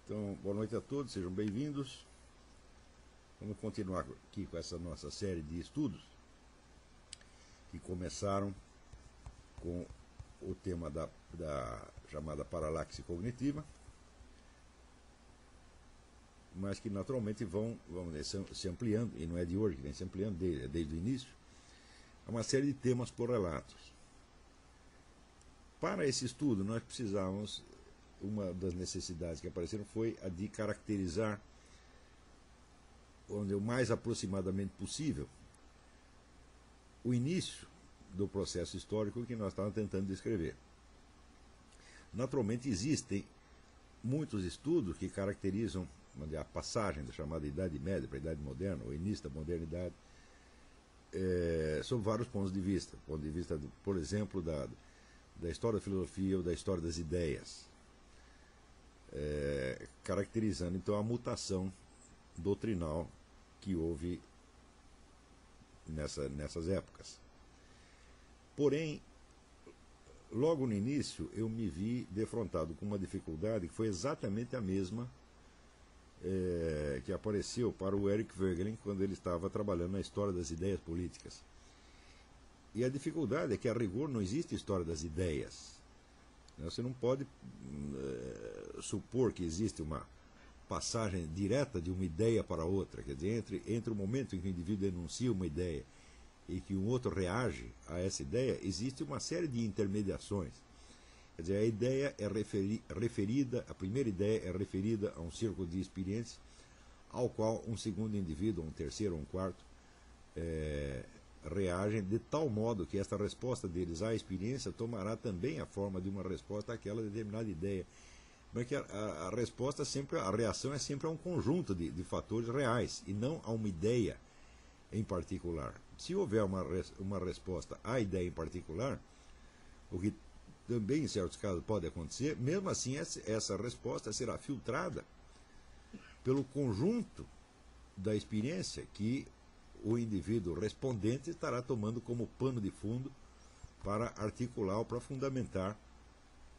Então, boa noite a todos, sejam bem-vindos. Vamos continuar aqui com essa nossa série de estudos que começaram com o tema da chamada paralaxe cognitiva, mas que naturalmente vão se ampliando, e não é de hoje que vem se ampliando, desde o início, a uma série de temas correlatos. Para esse estudo, nós precisávamos, uma das necessidades que apareceram foi a de caracterizar, onde o mais aproximadamente possível, o início do processo histórico que nós estávamos tentando descrever. Naturalmente, existem muitos estudos que caracterizam a passagem da chamada Idade Média para a Idade Moderna, ou início da modernidade, sob vários pontos de vista. Ponto de vista, por exemplo, da história da filosofia ou da história das ideias, caracterizando então a mutação doutrinal que houve nessas épocas. Porém, logo no início eu me vi defrontado com uma dificuldade que foi exatamente a mesma que apareceu para o Eric Voegelin quando ele estava trabalhando na história das ideias políticas. E a dificuldade é que, a rigor, não existe história das ideias. Você não pode supor que existe uma passagem direta de uma ideia para outra. Quer dizer, entre o momento em que o indivíduo denuncia uma ideia e que um outro reage a essa ideia, existe uma série de intermediações. Quer dizer, a ideia é referida, a primeira ideia é referida a um círculo de experiências ao qual um segundo indivíduo, um terceiro ou um quarto, reagem de tal modo que esta resposta deles à experiência tomará também a forma de uma resposta àquela determinada ideia. Mas que a resposta sempre, a reação é sempre a um conjunto de fatores reais e não a uma ideia em particular. Se houver uma resposta à ideia em particular, o que também em certos casos pode acontecer, mesmo assim essa resposta será filtrada pelo conjunto da experiência que o indivíduo respondente estará tomando como pano de fundo para articular ou para fundamentar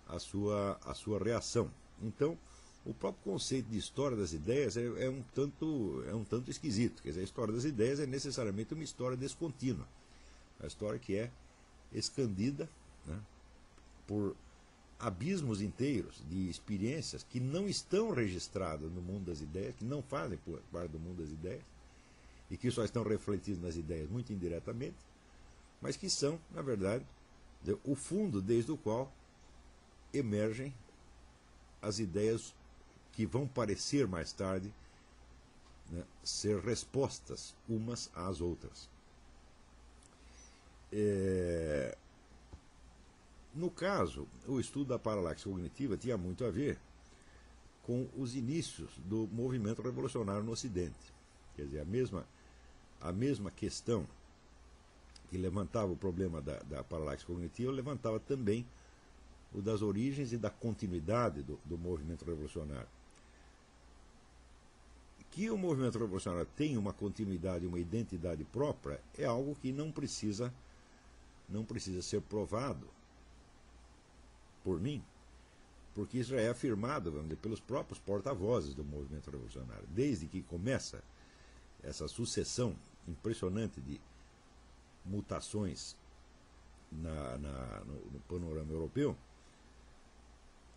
a sua reação. Então, o próprio conceito de história das ideias é um tanto esquisito. Quer dizer, a história das ideias é necessariamente uma história descontínua. Uma história que é escandida, né, por abismos inteiros de experiências que não estão registradas no mundo das ideias, que não fazem parte do mundo das ideias, e que só estão refletidos nas ideias muito indiretamente, mas que são, na verdade, o fundo desde o qual emergem as ideias que vão parecer mais tarde, né, ser respostas umas às outras. No caso, o estudo da paralaxe cognitiva tinha muito a ver com os inícios do movimento revolucionário no Ocidente. Quer dizer, a mesma questão que levantava o problema da paralaxe cognitiva levantava também o das origens e da continuidade do movimento revolucionário. Que o movimento revolucionário tem uma continuidade, uma identidade própria, é algo que não precisa ser provado por mim, porque isso já é afirmado, vamos dizer, pelos próprios porta-vozes do movimento revolucionário. Desde que começa essa sucessão impressionante de mutações no panorama europeu,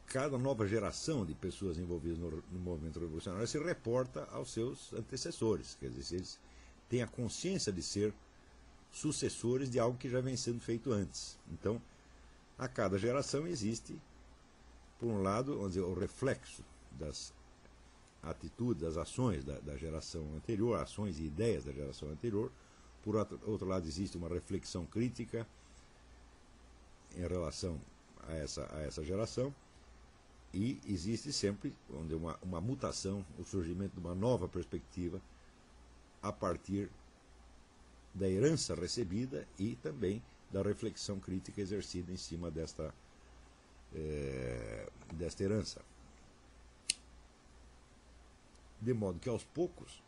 cada nova geração de pessoas envolvidas no movimento revolucionário se reporta aos seus antecessores. Quer dizer, eles têm a consciência de ser sucessores de algo que já vem sendo feito antes. Então, a cada geração existe, por um lado, vamos dizer, o reflexo das atitudes, das ações da geração anterior, ações e ideias da geração anterior. Por outro lado, existe uma reflexão crítica em relação a essa geração, e existe sempre uma mutação, o surgimento de uma nova perspectiva a partir da herança recebida e também da reflexão crítica exercida em cima desta herança. De modo que, aos poucos,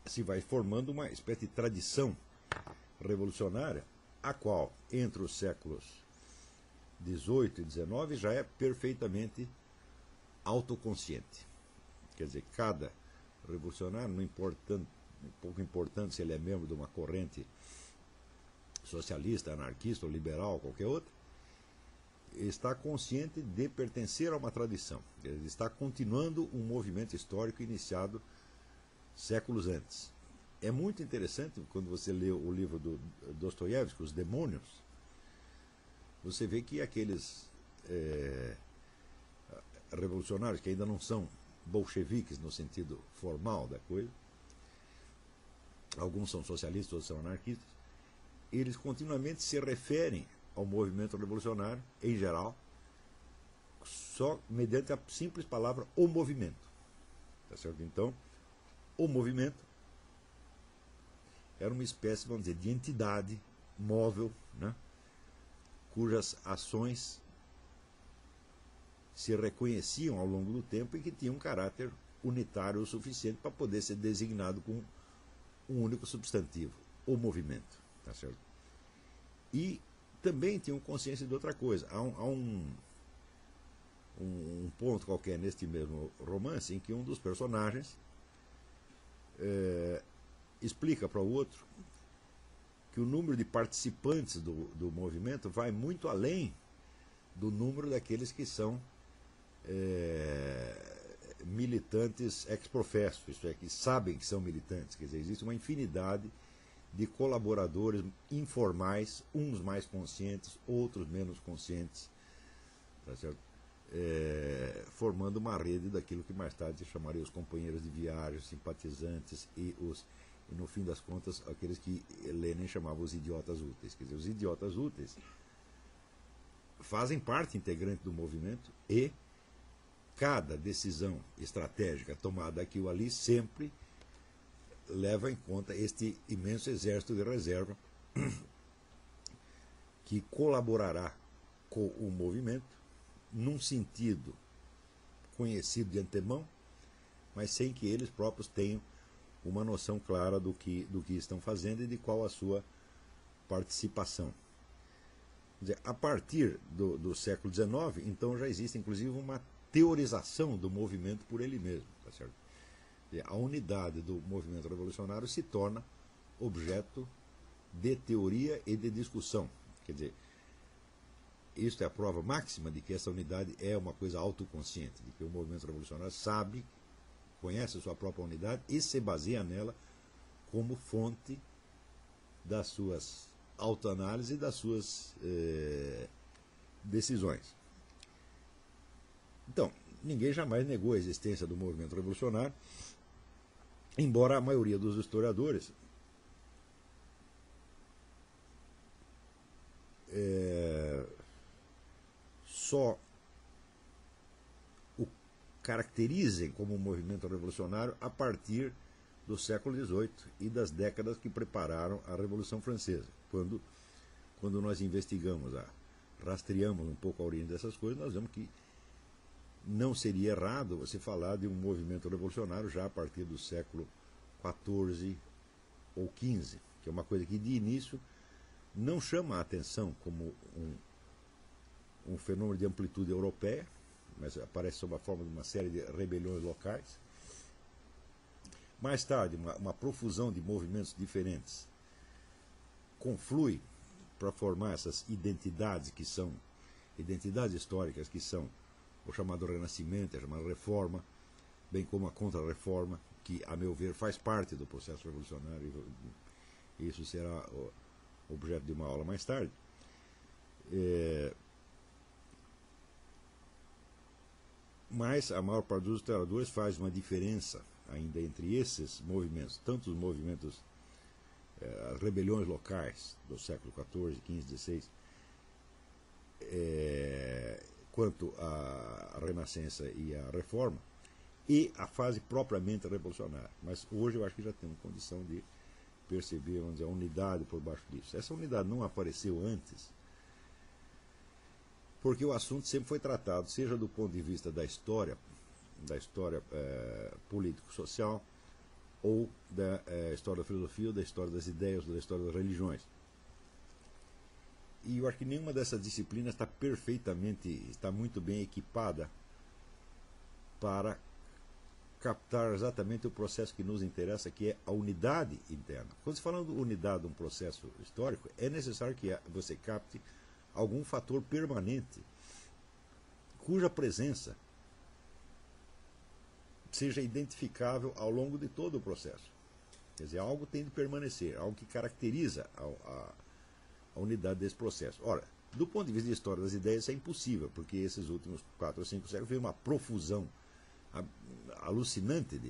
se vai formando uma espécie de tradição revolucionária, a qual, entre os séculos XVIII e XIX já é perfeitamente autoconsciente. Quer dizer, cada revolucionário, não importando, pouco importante se ele é membro de uma corrente socialista, anarquista ou liberal, qualquer outra, está consciente de pertencer a uma tradição. Ele está continuando um movimento histórico iniciado séculos antes. É muito interessante quando você lê o livro do Dostoiévski, Os Demônios, você vê que aqueles revolucionários que ainda não são bolcheviques no sentido formal da coisa, alguns são socialistas, outros são anarquistas, eles continuamente se referem ao movimento revolucionário, em geral, só mediante a simples palavra o movimento. Tá certo? Então, o movimento era uma espécie, vamos dizer, de entidade móvel, né, cujas ações se reconheciam ao longo do tempo e que tinham um caráter unitário o suficiente para poder ser designado com um único substantivo, o movimento. Tá certo? E também tinham consciência de outra coisa. Há um ponto qualquer neste mesmo romance em que um dos personagens explica para o outro que o número de participantes do movimento vai muito além do número daqueles que são militantes ex-professo, isto é, que sabem que são militantes. Quer dizer, existe uma infinidade de colaboradores informais, uns mais conscientes, outros menos conscientes, tá certo? Formando uma rede daquilo que mais tarde se chamaria os companheiros de viagem, os simpatizantes e no fim das contas, aqueles que Lenin chamava os idiotas úteis. Quer dizer, os idiotas úteis fazem parte integrante do movimento e cada decisão estratégica tomada aqui ou ali sempre leva em conta este imenso exército de reserva que colaborará com o movimento num sentido conhecido de antemão, mas sem que eles próprios tenham uma noção clara do que estão fazendo e de qual a sua participação. Quer dizer, a partir do século XIX, então já existe inclusive uma teorização do movimento por ele mesmo. Tá certo? A unidade do movimento revolucionário se torna objeto de teoria e de discussão. Quer dizer, isto é a prova máxima de que essa unidade é uma coisa autoconsciente, de que o movimento revolucionário sabe, conhece a sua própria unidade e se baseia nela como fonte das suas autoanálises e das suas decisões. Então, ninguém jamais negou a existência do movimento revolucionário, embora a maioria dos historiadores só o caracterizem como um movimento revolucionário a partir do século XVIII e das décadas que prepararam a Revolução Francesa. Quando nós investigamos, rastreamos um pouco a origem dessas coisas, nós vemos que não seria errado você falar de um movimento revolucionário já a partir do século XIV ou XV, que é uma coisa que de início não chama a atenção como um fenômeno de amplitude europeia, mas aparece sob a forma de uma série de rebeliões locais. Mais tarde, uma profusão de movimentos diferentes conflui para formar essas identidades que são identidades históricas que são o chamado Renascimento, a chamada Reforma, bem como a Contra-Reforma, que, a meu ver, faz parte do processo revolucionário, e isso será objeto de uma aula mais tarde. Mas a maior parte dos historiadores faz uma diferença ainda entre esses movimentos, tanto os movimentos, as rebeliões locais do século XIV, XV, XVI, quanto à Renascença e à Reforma, e a fase propriamente revolucionária. Mas hoje eu acho que já temos condição de perceber, vamos dizer, a unidade por baixo disso. Essa unidade não apareceu antes, porque o assunto sempre foi tratado, seja do ponto de vista da história político-social, ou da história da filosofia, ou da história das ideias, ou da história das religiões. E eu acho que nenhuma dessas disciplinas está muito bem equipada para captar exatamente o processo que nos interessa, que é a unidade interna. Quando se fala de unidade de um processo histórico, é necessário que você capte algum fator permanente cuja presença seja identificável ao longo de todo o processo. Quer dizer, algo tem de permanecer, algo que caracteriza a unidade desse processo. Ora, do ponto de vista da história das ideias, isso é impossível, porque esses últimos 4 ou 5 séculos veio uma profusão alucinante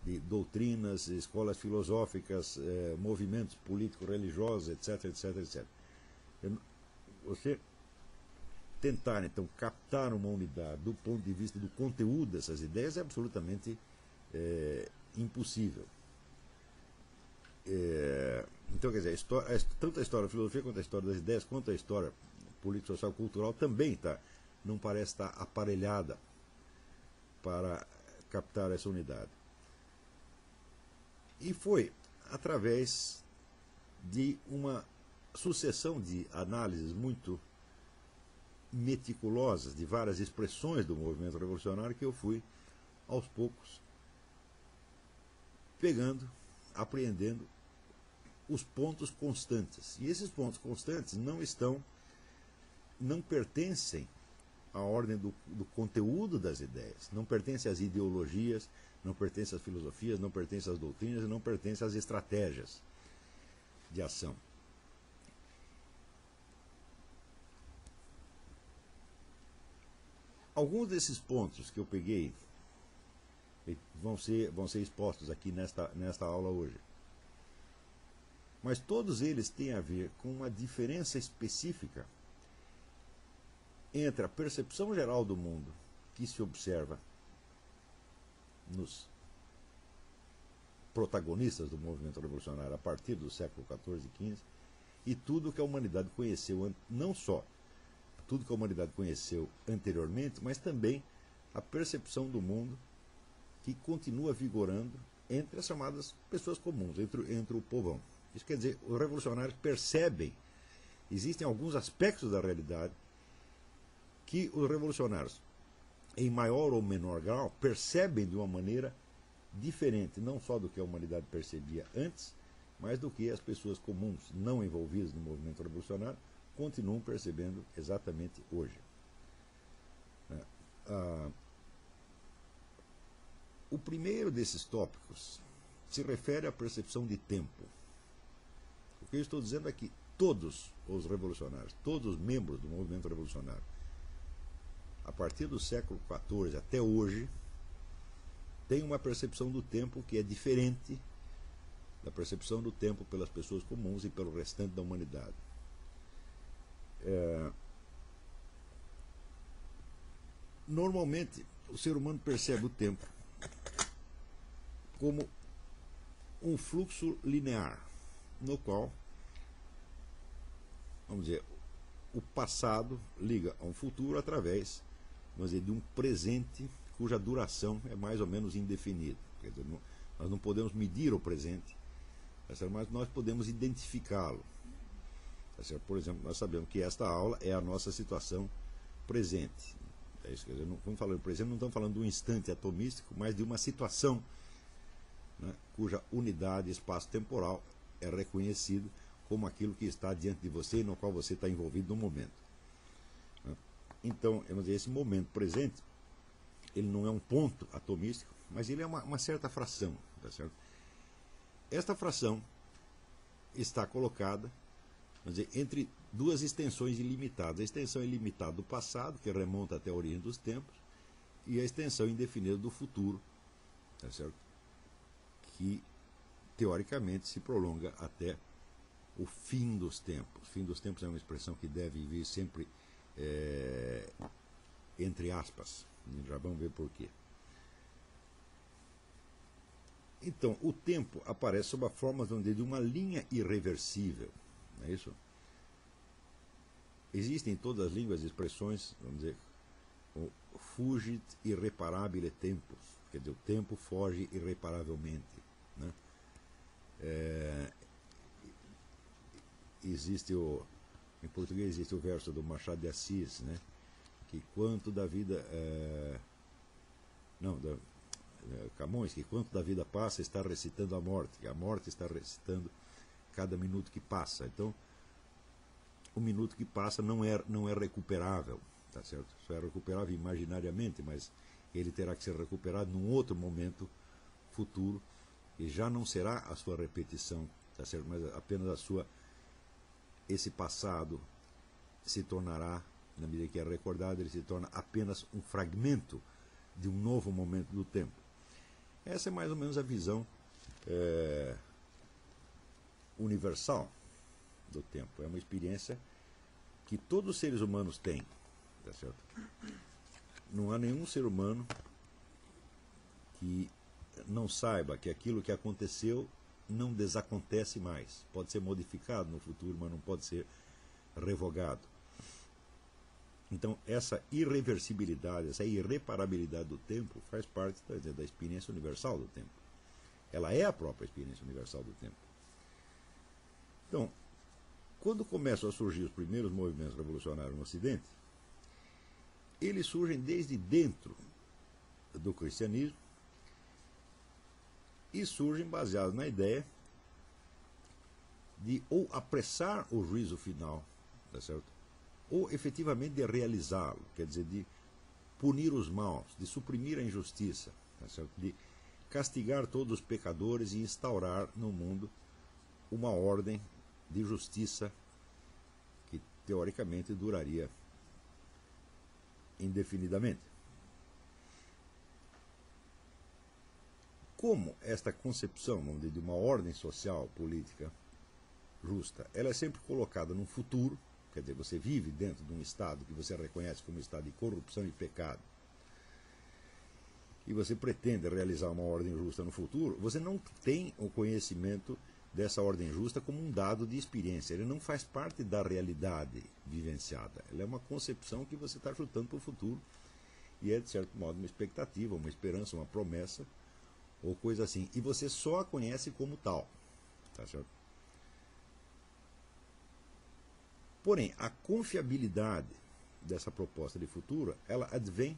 de doutrinas, escolas filosóficas, movimentos político-religiosos, etc, etc, etc. Você tentar, então, captar uma unidade do ponto de vista do conteúdo dessas ideias é absolutamente impossível. Então, quer dizer, tanto a história da filosofia quanto a história das ideias, quanto a história política, social, cultural, também não parece estar aparelhada para captar essa unidade. E foi através de uma sucessão de análises muito meticulosas de várias expressões do movimento revolucionário que eu fui, aos poucos, pegando, apreendendo os pontos constantes. E esses pontos constantes não pertencem à ordem do conteúdo das ideias, não pertencem às ideologias, não pertencem às filosofias, não pertencem às doutrinas, não pertencem às estratégias de ação. Alguns desses pontos que eu peguei vão ser expostos aqui nesta aula hoje. Mas todos eles têm a ver com uma diferença específica entre a percepção geral do mundo que se observa nos protagonistas do movimento revolucionário a partir do século XIV e XV e tudo que a humanidade conheceu, não só tudo que a humanidade conheceu anteriormente, mas também a percepção do mundo que continua vigorando entre as chamadas pessoas comuns, entre o povão. Isso quer dizer, os revolucionários percebem, existem alguns aspectos da realidade que os revolucionários, em maior ou menor grau, percebem de uma maneira diferente, não só do que a humanidade percebia antes, mas do que as pessoas comuns, não envolvidas no movimento revolucionário, continuam percebendo exatamente hoje. O primeiro desses tópicos se refere à percepção de tempo. O que eu estou dizendo é que todos os revolucionários, todos os membros do movimento revolucionário, a partir do século XIV até hoje, têm uma percepção do tempo que é diferente da percepção do tempo pelas pessoas comuns e pelo restante da humanidade. Normalmente, o ser humano percebe o tempo como um fluxo linear, no qual, vamos dizer, o passado liga a um futuro através, vamos dizer, de um presente cuja duração é mais ou menos indefinida. Quer dizer, nós não podemos medir o presente, mas nós podemos identificá-lo. Por exemplo, nós sabemos que esta aula é a nossa situação presente. É isso, quer dizer, quando falamos de presente, não estamos falando de um instante atomístico, mas de uma situação, né, cuja unidade espaço-temporal é reconhecido como aquilo que está diante de você e no qual você está envolvido no momento. Então, vamos dizer, esse momento presente, ele não é um ponto atomístico, mas ele é uma certa fração. Tá certo? Esta fração está colocada, vamos dizer, entre duas extensões ilimitadas. A extensão ilimitada do passado, que remonta até a origem dos tempos, e a extensão indefinida do futuro, tá certo? Que, teoricamente, se prolonga até o fim dos tempos. O fim dos tempos é uma expressão que deve vir sempre entre aspas. Já vamos ver por quê. Então, o tempo aparece sob a forma, vamos dizer, de uma linha irreversível. Não é isso? Existem em todas as línguas expressões, vamos dizer, o fugit irreparabile tempus, quer dizer, o tempo foge irreparavelmente. Né? Existe Em português existe o verso do Machado de Assis, né? Que quanto da vida... Camões, que quanto da vida passa está recitando a morte está recitando cada minuto que passa. Então, o minuto que passa não é recuperável, tá certo? Só é recuperável imaginariamente, mas ele terá que ser recuperado num outro momento futuro, e já não será a sua repetição, tá certo? Mas apenas esse passado se tornará, na medida que é recordado, ele se torna apenas um fragmento de um novo momento do tempo. Essa é mais ou menos a visão universal do tempo. É uma experiência que todos os seres humanos têm, tá certo? Não há nenhum ser humano que não saiba que aquilo que aconteceu não desacontece mais. Pode ser modificado no futuro, mas não pode ser revogado. Então, essa irreversibilidade, essa irreparabilidade do tempo faz parte da experiência universal do tempo. Ela é a própria experiência universal do tempo. Então, quando começam a surgir os primeiros movimentos revolucionários no Ocidente, eles surgem desde dentro do cristianismo e surgem baseados na ideia de ou apressar o juízo final, tá certo? Ou efetivamente de realizá-lo, quer dizer, de punir os maus, de suprimir a injustiça, tá certo? De castigar todos os pecadores e instaurar no mundo uma ordem de justiça que teoricamente duraria indefinidamente. Como esta concepção, vamos dizer, de uma ordem social, política justa, ela é sempre colocada num futuro, quer dizer, você vive dentro de um estado que você reconhece como um estado de corrupção e pecado, e você pretende realizar uma ordem justa no futuro, você não tem o conhecimento dessa ordem justa como um dado de experiência. Ele não faz parte da realidade vivenciada. Ele é uma concepção que você está chutando para o futuro, e é, de certo modo, uma expectativa, uma esperança, uma promessa, ou coisa assim. E você só a conhece como tal. Tá certo? Porém, a confiabilidade dessa proposta de futuro, ela advém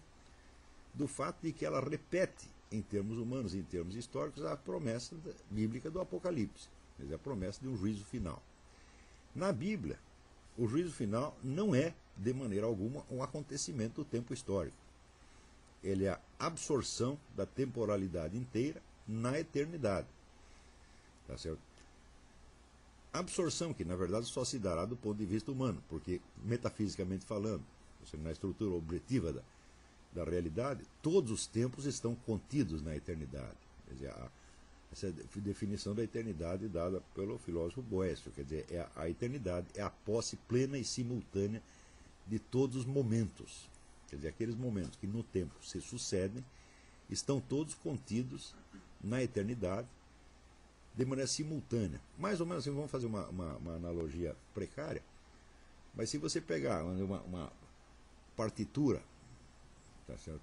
do fato de que ela repete, em termos humanos e em termos históricos, a promessa bíblica do Apocalipse, quer dizer, a promessa de um juízo final. Na Bíblia, o juízo final não é, de maneira alguma, um acontecimento do tempo histórico. Ele é a absorção da temporalidade inteira na eternidade. Tá certo? Absorção que, na verdade, só se dará do ponto de vista humano, porque, metafisicamente falando, na estrutura objetiva da realidade, todos os tempos estão contidos na eternidade. Quer dizer, essa é a definição da eternidade dada pelo filósofo Boécio. Quer dizer, a eternidade é a posse plena e simultânea de todos os momentos. Quer dizer, aqueles momentos que no tempo se sucedem, estão todos contidos na eternidade, de maneira simultânea. Mais ou menos assim, vamos fazer uma analogia precária, mas se você pegar uma partitura, tá certo,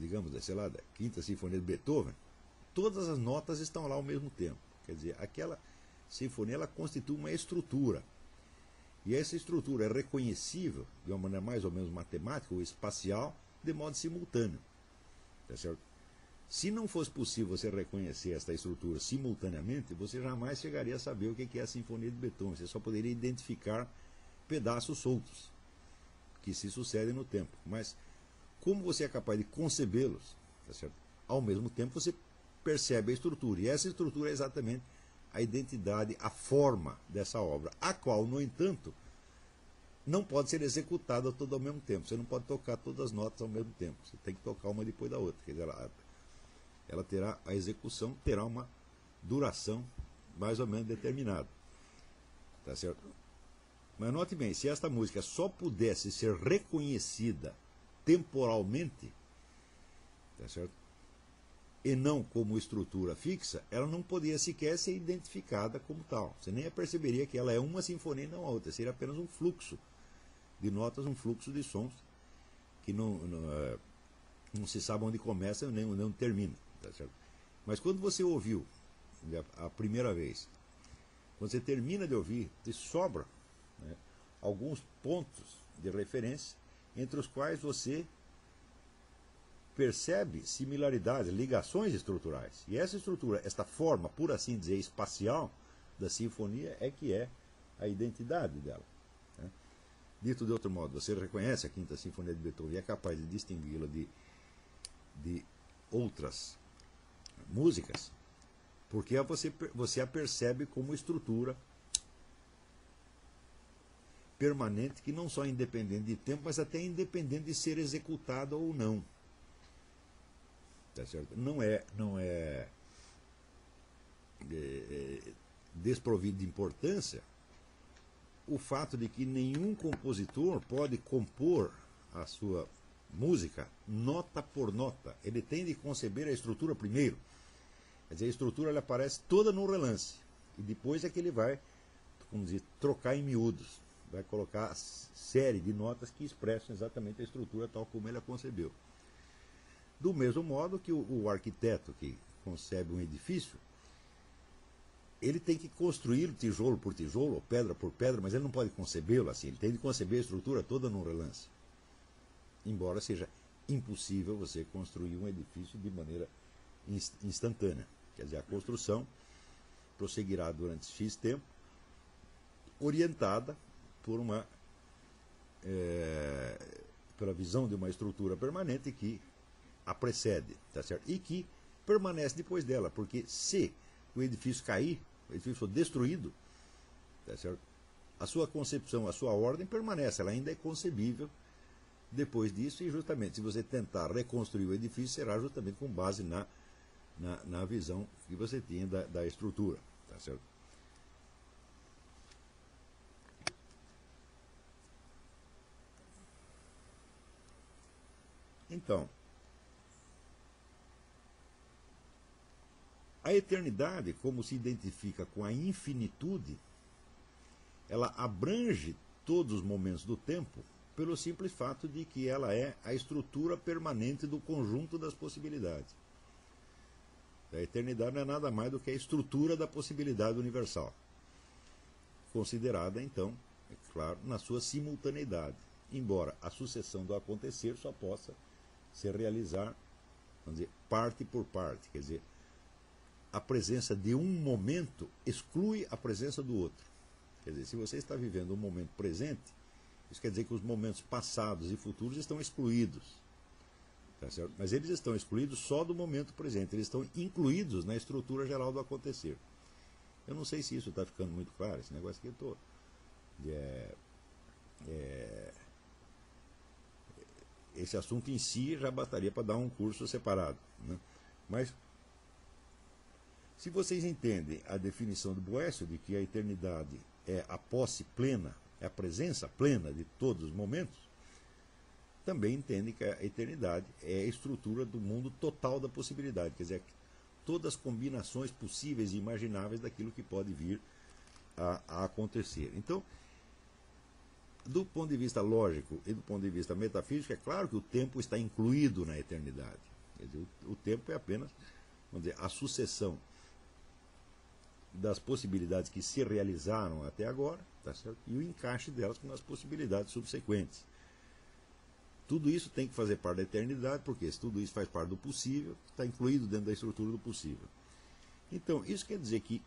digamos, sei lá, da Quinta Sinfonia de Beethoven, todas as notas estão lá ao mesmo tempo. Quer dizer, aquela sinfonia, ela constitui uma estrutura. E essa estrutura é reconhecível de uma maneira mais ou menos matemática ou espacial, de modo simultâneo. Tá certo? Se não fosse possível você reconhecer esta estrutura simultaneamente, você jamais chegaria a saber o que é a Sinfonia de Beethoven. Você só poderia identificar pedaços soltos que se sucedem no tempo. Mas como você é capaz de concebê-los, tá certo? Ao mesmo tempo você percebe a estrutura. E essa estrutura é exatamente a identidade, a forma dessa obra, a qual, no entanto, não pode ser executada toda ao mesmo tempo. Você não pode tocar todas as notas ao mesmo tempo. Você tem que tocar uma depois da outra. Quer dizer, ela terá, a execução terá uma duração mais ou menos determinada. Tá certo? Mas note bem, se esta música só pudesse ser reconhecida temporalmente, tá certo? E não como estrutura fixa, ela não poderia sequer ser identificada como tal. Você nem perceberia que ela é uma sinfonia e não a outra. Seria apenas um fluxo de notas, um fluxo de sons que não se sabe onde começa e nem onde termina. Tá certo? Mas quando você ouviu a primeira vez Quando você termina de ouvir, te sobra, né, alguns pontos de referência entre os quais você percebe similaridades, ligações estruturais. E essa estrutura, esta forma, por assim dizer, espacial da sinfonia é que é a identidade dela, né? Dito de outro modo, você reconhece a Quinta Sinfonia de Beethoven e é capaz de distingui-la de outras músicas, porque você a percebe como estrutura permanente, que não só é independente de tempo, mas até independente de ser executada ou não. Tá certo? Não é desprovido de importância o fato de que nenhum compositor pode compor a sua música nota por nota. Ele tem de conceber a estrutura primeiro. Quer dizer, a estrutura ela aparece toda no relance. E depois é que ele vai, vamos dizer, trocar em miúdos. Vai colocar a série de notas que expressam exatamente a estrutura tal como ele a concebeu. Do mesmo modo que o arquiteto que concebe um edifício, ele tem que construí-lo tijolo por tijolo, ou pedra por pedra, mas ele não pode concebê-lo assim. Ele tem de conceber a estrutura toda num relance. Embora seja impossível você construir um edifício de maneira instantânea. Quer dizer, a construção prosseguirá durante X tempo, orientada por pela visão de uma estrutura permanente que a precede, tá certo? E que permanece depois dela, porque se o edifício cair, o edifício for destruído, tá certo? A sua concepção, a sua ordem permanece, ela ainda é concebível depois disso, e justamente se você tentar reconstruir o edifício, será justamente com base na visão que você tinha da estrutura, tá certo? Então, a eternidade, como se identifica com a infinitude, ela abrange todos os momentos do tempo pelo simples fato de que ela é a estrutura permanente do conjunto das possibilidades. A eternidade não é nada mais do que a estrutura da possibilidade universal, considerada, então, é claro, na sua simultaneidade, embora a sucessão do acontecer só possa se realizar, vamos dizer, parte por parte, quer dizer, a presença de um momento exclui a presença do outro. Quer dizer, se você está vivendo um momento presente, isso quer dizer que os momentos passados e futuros estão excluídos. Tá certo? Mas eles estão excluídos só do momento presente, eles estão incluídos na estrutura geral do acontecer. Eu não sei se isso está ficando muito claro, esse negócio que eu estou. Esse assunto em si já bastaria para dar um curso separado, né? Mas, se vocês entendem a definição do Boécio de que a eternidade é a posse plena, é a presença plena de todos os momentos, também entendem que a eternidade é a estrutura do mundo total da possibilidade, quer dizer, todas as combinações possíveis e imagináveis daquilo que pode vir a acontecer. Então, do ponto de vista lógico e do ponto de vista metafísico, é claro que o tempo está incluído na eternidade. Quer dizer, o tempo é apenas, vamos dizer, a sucessão das possibilidades que se realizaram até agora, tá certo? E o encaixe delas com as possibilidades subsequentes. Tudo isso tem que fazer parte da eternidade, porque se tudo isso faz parte do possível, está incluído dentro da estrutura do possível. Então, isso quer dizer que,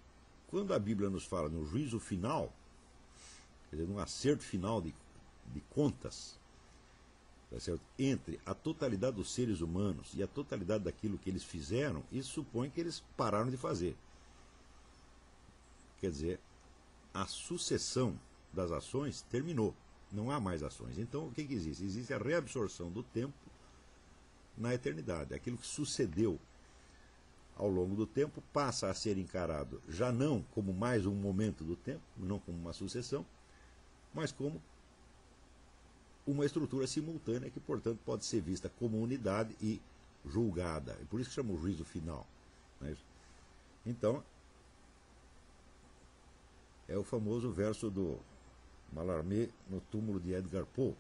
quando a Bíblia nos fala no juízo final, quer dizer, num acerto final de contas, tá certo? Entre a totalidade dos seres humanos e a totalidade daquilo que eles fizeram, isso supõe que eles pararam de fazer. Quer dizer, a sucessão das ações terminou. Não há mais ações. Então, o que existe? Existe a reabsorção do tempo na eternidade. Aquilo que sucedeu ao longo do tempo passa a ser encarado já não como mais um momento do tempo, não como uma sucessão, mas como uma estrutura simultânea que, portanto, pode ser vista como unidade e julgada. E por isso que chama o juízo final. Não é isso? Então, é o famoso verso do Mallarmé no túmulo de Edgar Poe,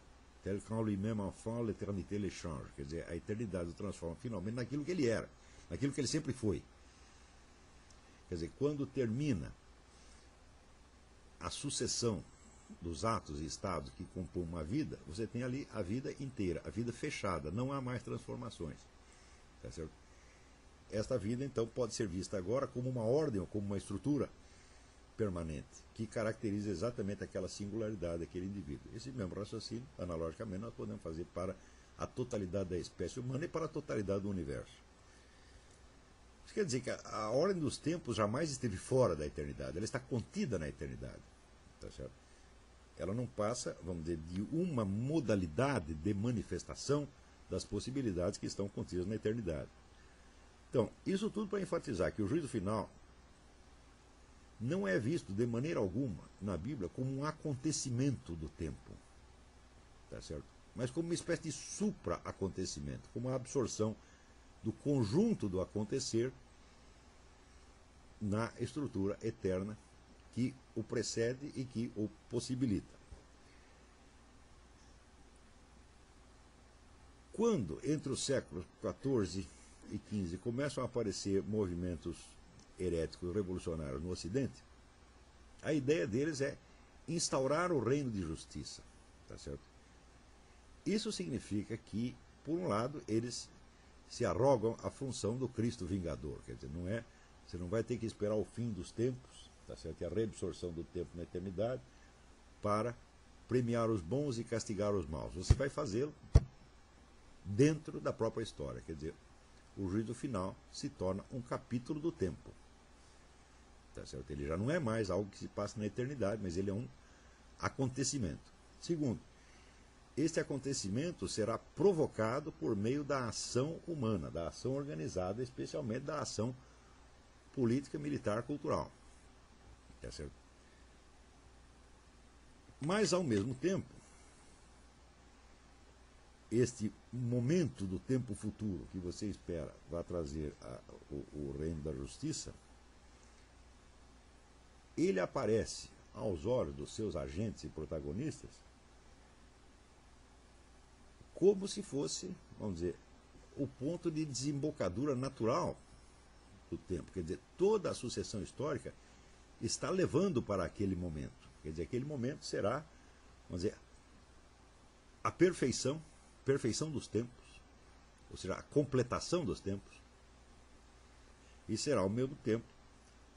tel qu'en lui-même enfant, l'éternité le change. Quer dizer, a eternidade o transforma finalmente naquilo que ele era, naquilo que ele sempre foi. Quer dizer, quando termina a sucessão dos atos e estados que compõem uma vida, você tem ali a vida inteira, a vida fechada, não há mais transformações. Tá certo? Esta vida, então, pode ser vista agora como uma ordem ou como uma estrutura permanente, que caracteriza exatamente aquela singularidade daquele indivíduo. Esse mesmo raciocínio, analogicamente, nós podemos fazer para a totalidade da espécie humana e para a totalidade do universo. Isso quer dizer que a ordem dos tempos jamais esteve fora da eternidade, ela está contida na eternidade. Tá certo? Ela não passa, vamos dizer, de uma modalidade de manifestação das possibilidades que estão contidas na eternidade. Então, isso tudo para enfatizar que o juízo final não é visto de maneira alguma na Bíblia como um acontecimento do tempo, tá certo? Mas como uma espécie de supra-acontecimento, como a absorção do conjunto do acontecer na estrutura eterna que o precede e que o possibilita. Quando, entre os séculos XIV e XV, começam a aparecer movimentos heréticos revolucionários no Ocidente, a ideia deles é instaurar o reino de justiça. Tá certo? Isso significa que, por um lado, eles se arrogam a função do Cristo vingador. Quer dizer, você não vai ter que esperar o fim dos tempos, tá certo? E a reabsorção do tempo na eternidade para premiar os bons e castigar os maus. Você vai fazê-lo dentro da própria história. Quer dizer, o juízo final se torna um capítulo do tempo. Tá certo? Ele já não é mais algo que se passa na eternidade, mas ele é um acontecimento. Segundo, este acontecimento será provocado por meio da ação humana, da ação organizada, especialmente da ação política, militar, cultural. Tá certo? Mas, ao mesmo tempo, este momento do tempo futuro que você espera vai trazer o reino da justiça, ele aparece aos olhos dos seus agentes e protagonistas como se fosse, vamos dizer, o ponto de desembocadura natural do tempo. Quer dizer, toda a sucessão histórica está levando para aquele momento. Quer dizer, aquele momento será, vamos dizer, a perfeição dos tempos, ou seja, a completação dos tempos, e será, ao mesmo tempo,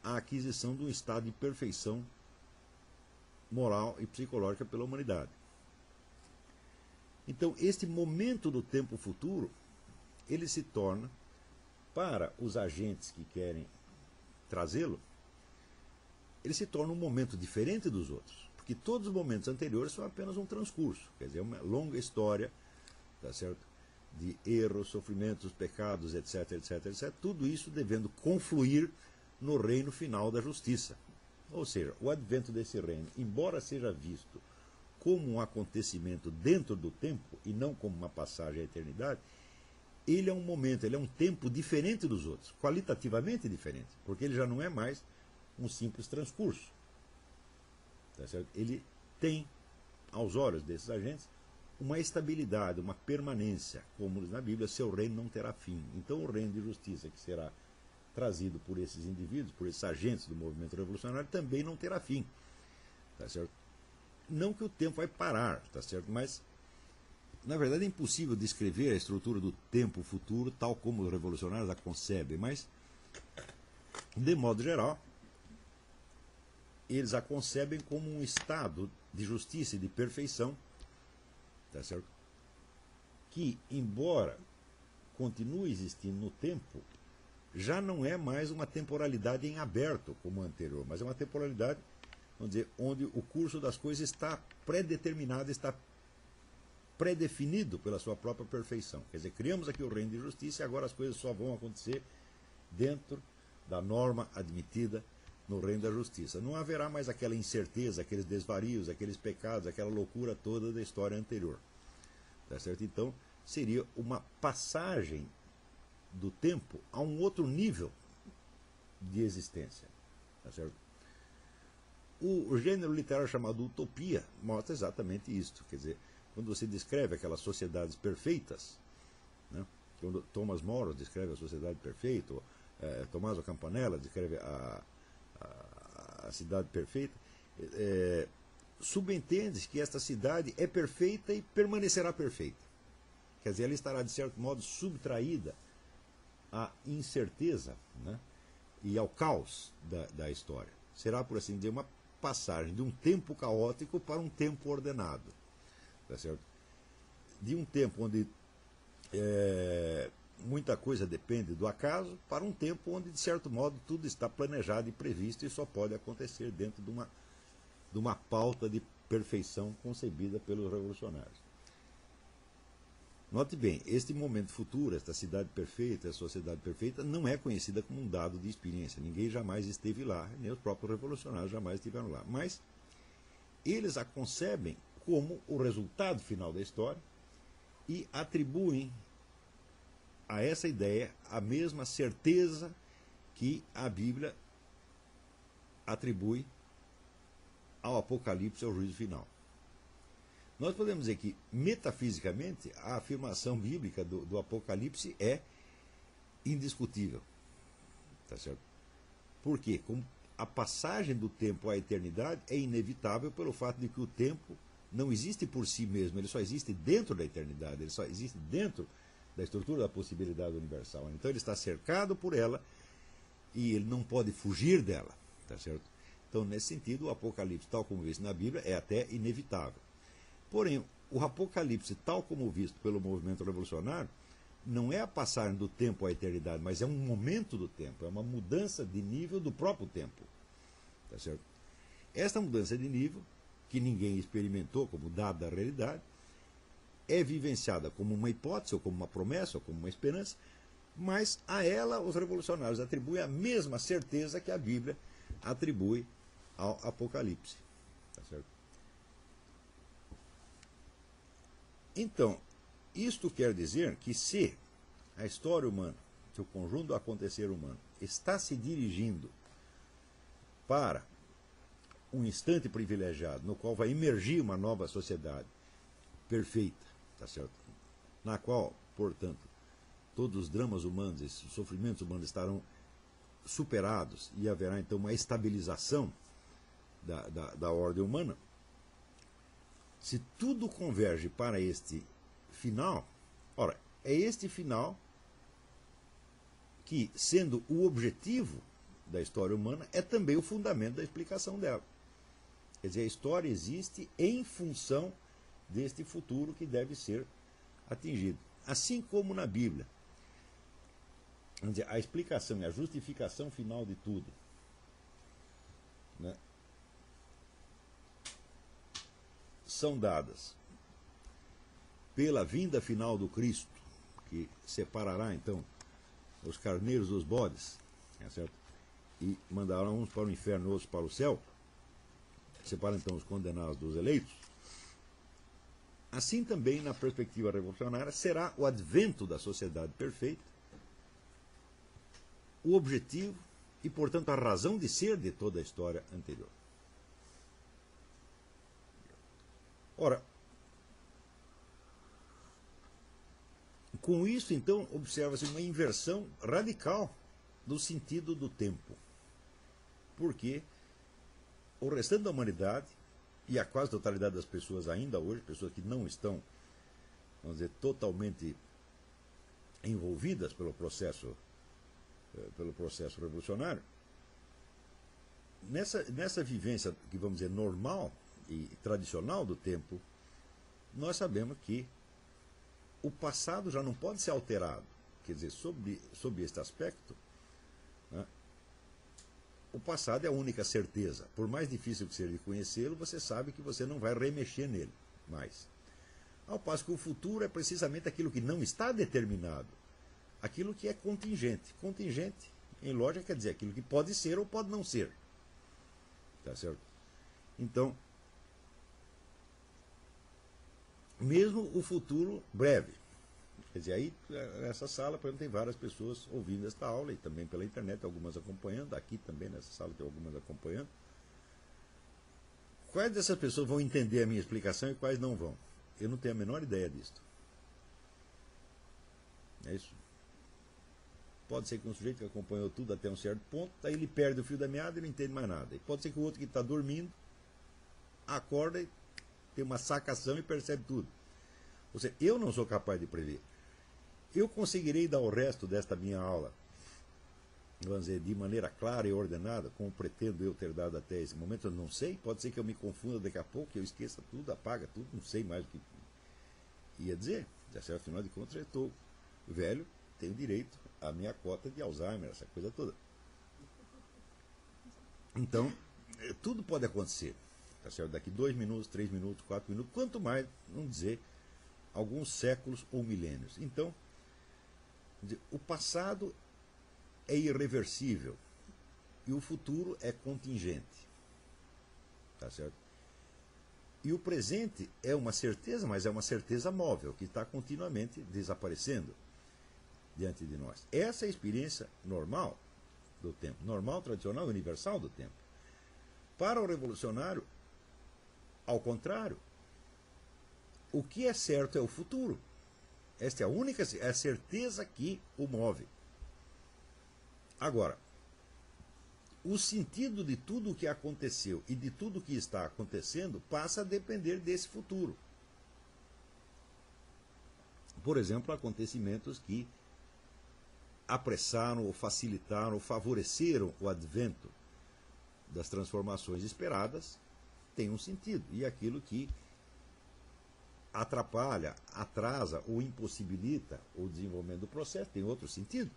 a aquisição de um estado de perfeição moral e psicológica pela humanidade. Então, este momento do tempo futuro, ele se torna, para os agentes que querem trazê-lo, ele se torna um momento diferente dos outros, porque todos os momentos anteriores são apenas um transcurso, quer dizer, uma longa história, tá certo? De erros, sofrimentos, pecados, etc, etc, etc, tudo isso devendo confluir no reino final da justiça. Ou seja, o advento desse reino, embora seja visto como um acontecimento dentro do tempo e não como uma passagem à eternidade, ele é um momento, ele é um tempo diferente dos outros, qualitativamente diferente, porque ele já não é mais um simples transcurso. Tá certo? Ele tem, aos olhos desses agentes, uma estabilidade, uma permanência, como diz na Bíblia, seu reino não terá fim. Então o reino de justiça que será trazido por esses indivíduos, por esses agentes do movimento revolucionário, também não terá fim. Tá certo? Não que o tempo vai parar, tá certo? Mas, na verdade, é impossível descrever a estrutura do tempo futuro tal como os revolucionários a concebem, mas, de modo geral, eles a concebem como um estado de justiça e de perfeição, tá certo? Que, embora continue existindo no tempo, já não é mais uma temporalidade em aberto como a anterior, mas é uma temporalidade, vamos dizer, onde o curso das coisas está pré-determinado, está pré-definido pela sua própria perfeição. Quer dizer, criamos aqui o reino de justiça e agora as coisas só vão acontecer dentro da norma admitida no reino da justiça. Não haverá mais aquela incerteza, aqueles desvarios, aqueles pecados, aquela loucura toda da história anterior. Tá certo? Então, seria uma passagem do tempo a um outro nível de existência. Tá certo? O gênero literário chamado utopia mostra exatamente isso. Quer dizer, quando você descreve aquelas sociedades perfeitas, né? Quando Thomas More descreve a sociedade perfeita, Tommaso Campanella descreve a cidade perfeita, subentende que esta cidade é perfeita e permanecerá perfeita. Quer dizer, ela estará, de certo modo, subtraída à incerteza, né, e ao caos da história. Será, por assim dizer, uma passagem de um tempo caótico para um tempo ordenado. Tá certo? De um tempo onde muita coisa depende do acaso, para um tempo onde, de certo modo, tudo está planejado e previsto e só pode acontecer dentro de uma pauta de perfeição concebida pelos revolucionários. Note bem, este momento futuro, esta cidade perfeita, essa sociedade perfeita, não é conhecida como um dado de experiência. Ninguém jamais esteve lá, nem os próprios revolucionários jamais estiveram lá. Mas eles a concebem como o resultado final da história e atribuem a essa ideia a mesma certeza que a Bíblia atribui ao Apocalipse, ao juízo final. Nós podemos dizer que, metafisicamente, a afirmação bíblica do Apocalipse é indiscutível. Tá certo? Por quê? Como a passagem do tempo à eternidade é inevitável pelo fato de que o tempo não existe por si mesmo, ele só existe dentro da eternidade, ele só existe dentro da estrutura da possibilidade universal. Então ele está cercado por ela e ele não pode fugir dela. Tá certo? Então, nesse sentido, o Apocalipse, tal como visto na Bíblia, é até inevitável. Porém, o Apocalipse, tal como visto pelo movimento revolucionário, não é a passagem do tempo à eternidade, mas é um momento do tempo, é uma mudança de nível do próprio tempo. Tá certo? Esta mudança de nível, que ninguém experimentou como dada da realidade, é vivenciada como uma hipótese, ou como uma promessa, ou como uma esperança, mas a ela os revolucionários atribuem a mesma certeza que a Bíblia atribui ao Apocalipse. Tá certo? Então, isto quer dizer que se a história humana, se o conjunto do acontecer humano, está se dirigindo para um instante privilegiado, no qual vai emergir uma nova sociedade perfeita, tá certo? Na qual, portanto, todos os dramas humanos, esses sofrimentos humanos estarão superados e haverá então uma estabilização da ordem humana. Se tudo converge para este final, ora, é este final que, sendo o objetivo da história humana, é também o fundamento da explicação dela. Quer dizer, a história existe em função deste futuro que deve ser atingido. Assim como na Bíblia. Quer dizer, a explicação e a justificação final de tudo, né, são dadas pela vinda final do Cristo, que separará então os carneiros dos bodes, é certo? E mandará uns para o inferno, outros para o céu, separa então os condenados dos eleitos. Assim também, na perspectiva revolucionária, será o advento da sociedade perfeita o objetivo e, portanto, a razão de ser de toda a história anterior. Ora, com isso, então, observa-se uma inversão radical do sentido do tempo. Porque o restante da humanidade, e a quase totalidade das pessoas ainda hoje, pessoas que não estão, vamos dizer, totalmente envolvidas pelo processo revolucionário, nessa vivência que, vamos dizer, normal e tradicional do tempo, nós sabemos que o passado já não pode ser alterado. Quer dizer, sob este aspecto, né, o passado é a única certeza. Por mais difícil que seja de conhecê-lo, você sabe que você não vai remexer nele mais. Ao passo que o futuro é precisamente aquilo que não está determinado, aquilo que é contingente. Contingente, em lógica, quer dizer aquilo que pode ser ou pode não ser. Tá certo? Então, mesmo o futuro breve. Quer dizer, aí, nessa sala, por exemplo, tem várias pessoas ouvindo esta aula, e também pela internet, algumas acompanhando, aqui também nessa sala tem algumas acompanhando. Quais dessas pessoas vão entender a minha explicação e quais não vão? Eu não tenho a menor ideia disto. É isso. Pode ser que um sujeito que acompanhou tudo até um certo ponto, aí ele perde o fio da meada e não entende mais nada. E pode ser que o outro que está dormindo acorda e tem uma sacação e percebe tudo. Ou seja, eu não sou capaz de prever. Eu conseguirei dar o resto desta minha aula, vamos dizer, de maneira clara e ordenada, como pretendo eu ter dado até esse momento, eu não sei, pode ser que eu me confunda daqui a pouco, que eu esqueça tudo, apaga tudo, não sei mais o que ia dizer. Afinal de contas, eu estou velho, tenho direito à minha cota de Alzheimer, essa coisa toda. Então, tudo pode acontecer. Tá certo? Daqui 2 minutos, 3 minutos, 4 minutos, quanto mais, vamos dizer, alguns séculos ou milênios. Então, o passado é irreversível e o futuro é contingente. Tá certo? E o presente é uma certeza, mas é uma certeza móvel, que está continuamente desaparecendo diante de nós. Essa é a experiência normal do tempo, normal, tradicional, universal do tempo. Para o revolucionário, ao contrário, o que é certo é o futuro. Esta é a única é a certeza que o move. Agora, o sentido de tudo o que aconteceu e de tudo o que está acontecendo passa a depender desse futuro. Por exemplo, acontecimentos que apressaram ou facilitaram ou favoreceram o advento das transformações esperadas tem um sentido. E aquilo que atrapalha, atrasa ou impossibilita o desenvolvimento do processo tem outro sentido.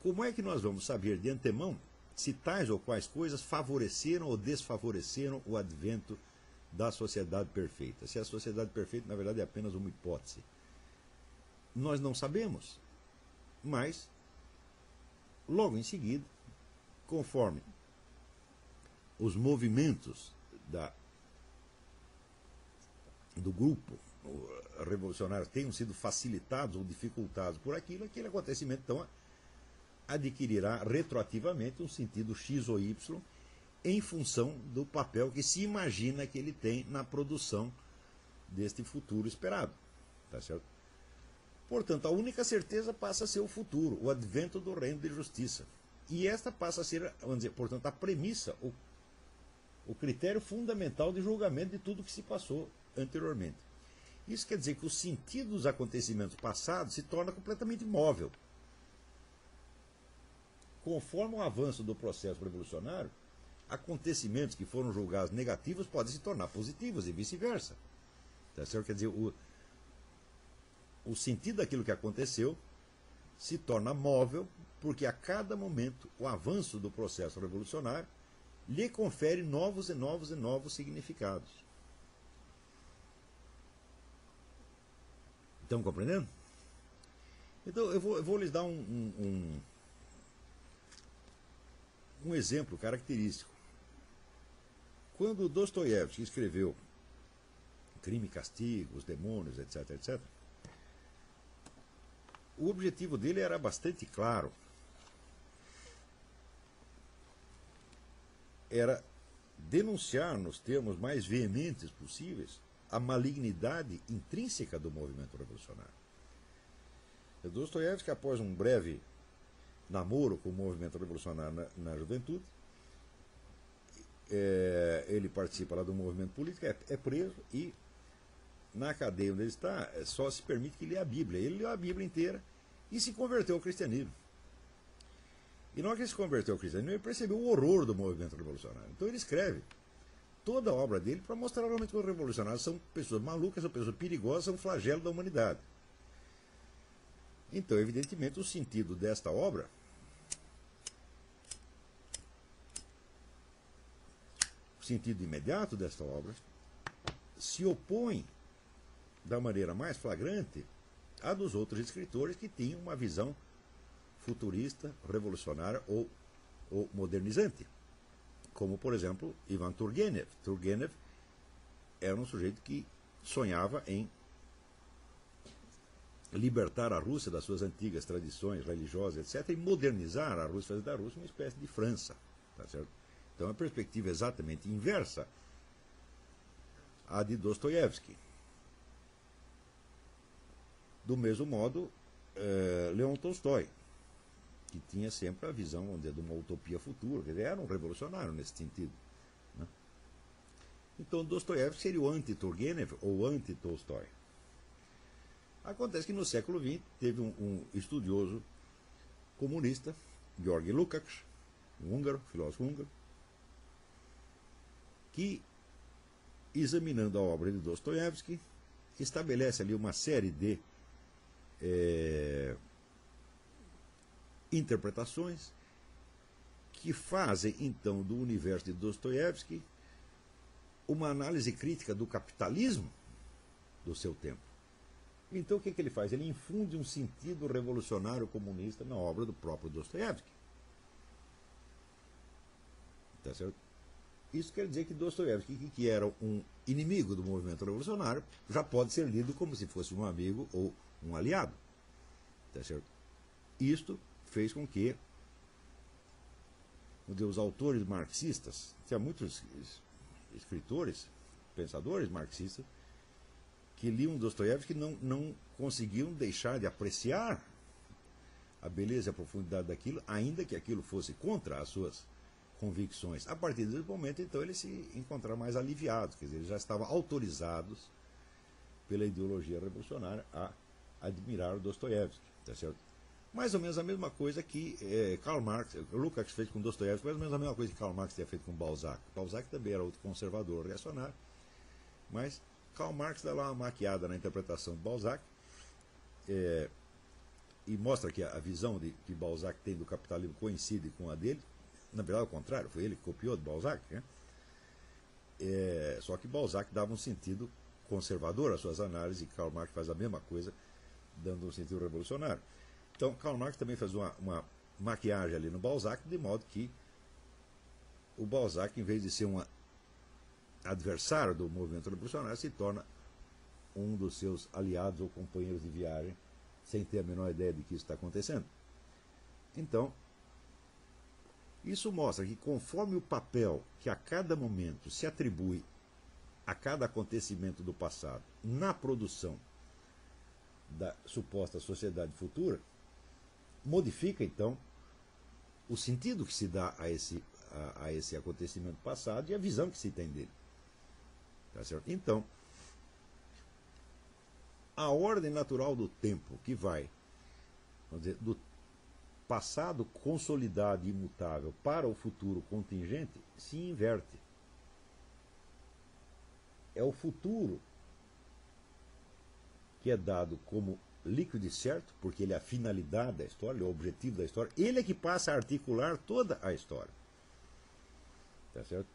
Como é que nós vamos saber de antemão se tais ou quais coisas favoreceram ou desfavoreceram o advento da sociedade perfeita? Se a sociedade perfeita, na verdade, é apenas uma hipótese. Nós não sabemos, mas, logo em seguida, conforme os movimentos do grupo revolucionário tenham sido facilitados ou dificultados por aquilo, aquele acontecimento, então, adquirirá retroativamente um sentido X ou Y em função do papel que se imagina que ele tem na produção deste futuro esperado. Tá certo? Portanto, a única certeza passa a ser o futuro, o advento do reino de justiça. E esta passa a ser, vamos dizer, portanto, a premissa, o critério fundamental de julgamento de tudo que se passou anteriormente. Isso quer dizer que o sentido dos acontecimentos passados se torna completamente móvel. Conforme o avanço do processo revolucionário, acontecimentos que foram julgados negativos podem se tornar positivos e vice-versa. Tá certo? Quer dizer, o sentido daquilo que aconteceu se torna móvel, porque a cada momento o avanço do processo revolucionário lhe confere novos e novos e novos significados. Estão compreendendo? Então eu vou lhes dar um exemplo característico. Quando Dostoiévski escreveu Crime e Castigo, Os Demônios, etc., etc., o objetivo dele era bastante claro. Era denunciar, nos termos mais veementes possíveis, a malignidade intrínseca do movimento revolucionário. Dostoiévski, após um breve namoro com o movimento revolucionário na juventude, ele participa lá do movimento político, é preso e na cadeia onde ele está só se permite que leia a Bíblia. Ele leu a Bíblia inteira e se converteu ao cristianismo. E na hora que ele se converteu ao cristianismo, ele percebeu o horror do movimento revolucionário. Então ele escreve toda a obra dele para mostrar realmente que os revolucionários são pessoas malucas, são pessoas perigosas, são um flagelo da humanidade. Então, evidentemente, o sentido desta obra o sentido imediato desta obra se opõe da maneira mais flagrante à dos outros escritores que tinham uma visão futurista, revolucionária ou modernizante. Como, por exemplo, Ivan Turgenev. Turgenev era um sujeito que sonhava em libertar a Rússia das suas antigas tradições religiosas, etc., e modernizar a Rússia, fazer da Rússia uma espécie de França. Tá certo? Então, é uma perspectiva exatamente inversa à de Dostoiévski. Do mesmo modo, Leon Tolstói, que tinha sempre a visão de uma utopia futura, quer dizer, era um revolucionário nesse sentido. Né? Então Dostoiévski seria o anti-Turgenev ou anti-Tolstói. Acontece que no século XX teve um estudioso comunista, Georgi Lukács, um húngaro, filósofo húngaro, que, examinando a obra de Dostoiévski, estabelece ali uma série de interpretações que fazem, então, do universo de Dostoiévski uma análise crítica do capitalismo do seu tempo. Então, o que ele faz? Ele infunde um sentido revolucionário comunista na obra do próprio Dostoiévski. Tá certo? Isso quer dizer que Dostoiévski, que era um inimigo do movimento revolucionário, já pode ser lido como se fosse um amigo ou um aliado. Tá certo? Isto fez com que os autores marxistas, tinha muitos escritores, pensadores marxistas, que liam Dostoiévski que não conseguiam deixar de apreciar a beleza e a profundidade daquilo, ainda que aquilo fosse contra as suas convicções. A partir desse momento, então, eles se encontraram mais aliviados, quer dizer, eles já estavam autorizados pela ideologia revolucionária a admirar o Dostoiévski, tá certo? Mais ou menos a mesma coisa que Karl Marx, Lukács fez com Dostoiévski, mais ou menos a mesma coisa que Karl Marx tinha feito com Balzac. Balzac também era outro conservador, reacionário, mas Karl Marx dá lá uma maquiada na interpretação de Balzac e mostra que a visão que Balzac tem do capitalismo coincide com a dele. Na verdade, ao contrário, foi ele que copiou de Balzac, né? Só que Balzac dava um sentido conservador às suas análises e Karl Marx faz a mesma coisa, dando um sentido revolucionário. Então, Karl Marx também faz uma maquiagem ali no Balzac, de modo que o Balzac, em vez de ser um adversário do movimento revolucionário, se torna um dos seus aliados ou companheiros de viagem, sem ter a menor ideia de que isso está acontecendo. Então, isso mostra que conforme o papel que a cada momento se atribui a cada acontecimento do passado na produção da suposta sociedade futura, modifica então o sentido que se dá a esse acontecimento passado e a visão que se tem dele. Tá certo? Então, a ordem natural do tempo que vai, vamos dizer, do passado consolidado e imutável para o futuro contingente se inverte. É o futuro que é dado como líquido e certo, porque ele é a finalidade da história, ele é o objetivo da história, ele é que passa a articular toda a história. Tá certo?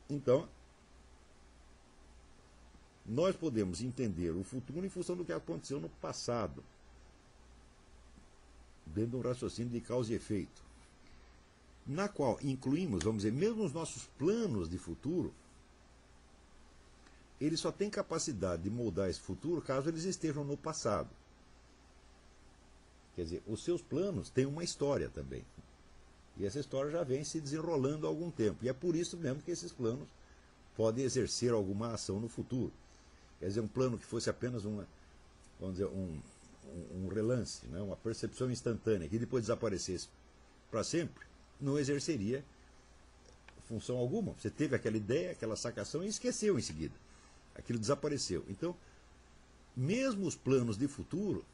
Então, nós podemos entender o futuro em função do que aconteceu no passado, dentro de um raciocínio de causa e efeito, na qual incluímos, vamos dizer, mesmo os nossos planos de futuro, eles só têm capacidade de moldar esse futuro caso eles estejam no passado. Quer dizer, os seus planos têm uma história também. E essa história já vem se desenrolando há algum tempo. E é por isso mesmo que esses planos podem exercer alguma ação no futuro. Quer dizer, um plano que fosse apenas vamos dizer, um relance, né, uma percepção instantânea, que depois desaparecesse para sempre, não exerceria função alguma. Você teve aquela ideia, aquela sacação e esqueceu em seguida. Aquilo desapareceu. Então, mesmo os planos de futuro,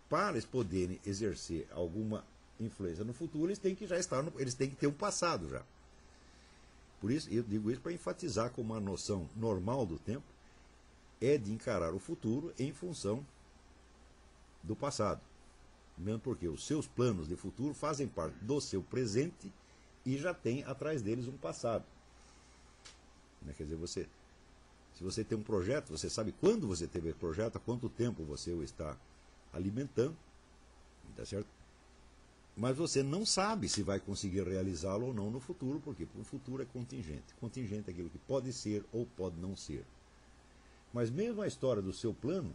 para eles poderem exercer alguma influência no futuro, eles têm que já estar, eles têm que ter um passado já. Por isso, eu digo isso para enfatizar como a noção normal do tempo é de encarar o futuro em função do passado. Mesmo porque os seus planos de futuro fazem parte do seu presente e já tem atrás deles um passado. Quer dizer, se você tem um projeto, você sabe quando você teve esse projeto, há quanto tempo você o está alimentando, tá certo? Mas você não sabe se vai conseguir realizá-lo ou não no futuro, porque o futuro é contingente. Contingente é aquilo que pode ser ou pode não ser. Mas mesmo a história do seu plano,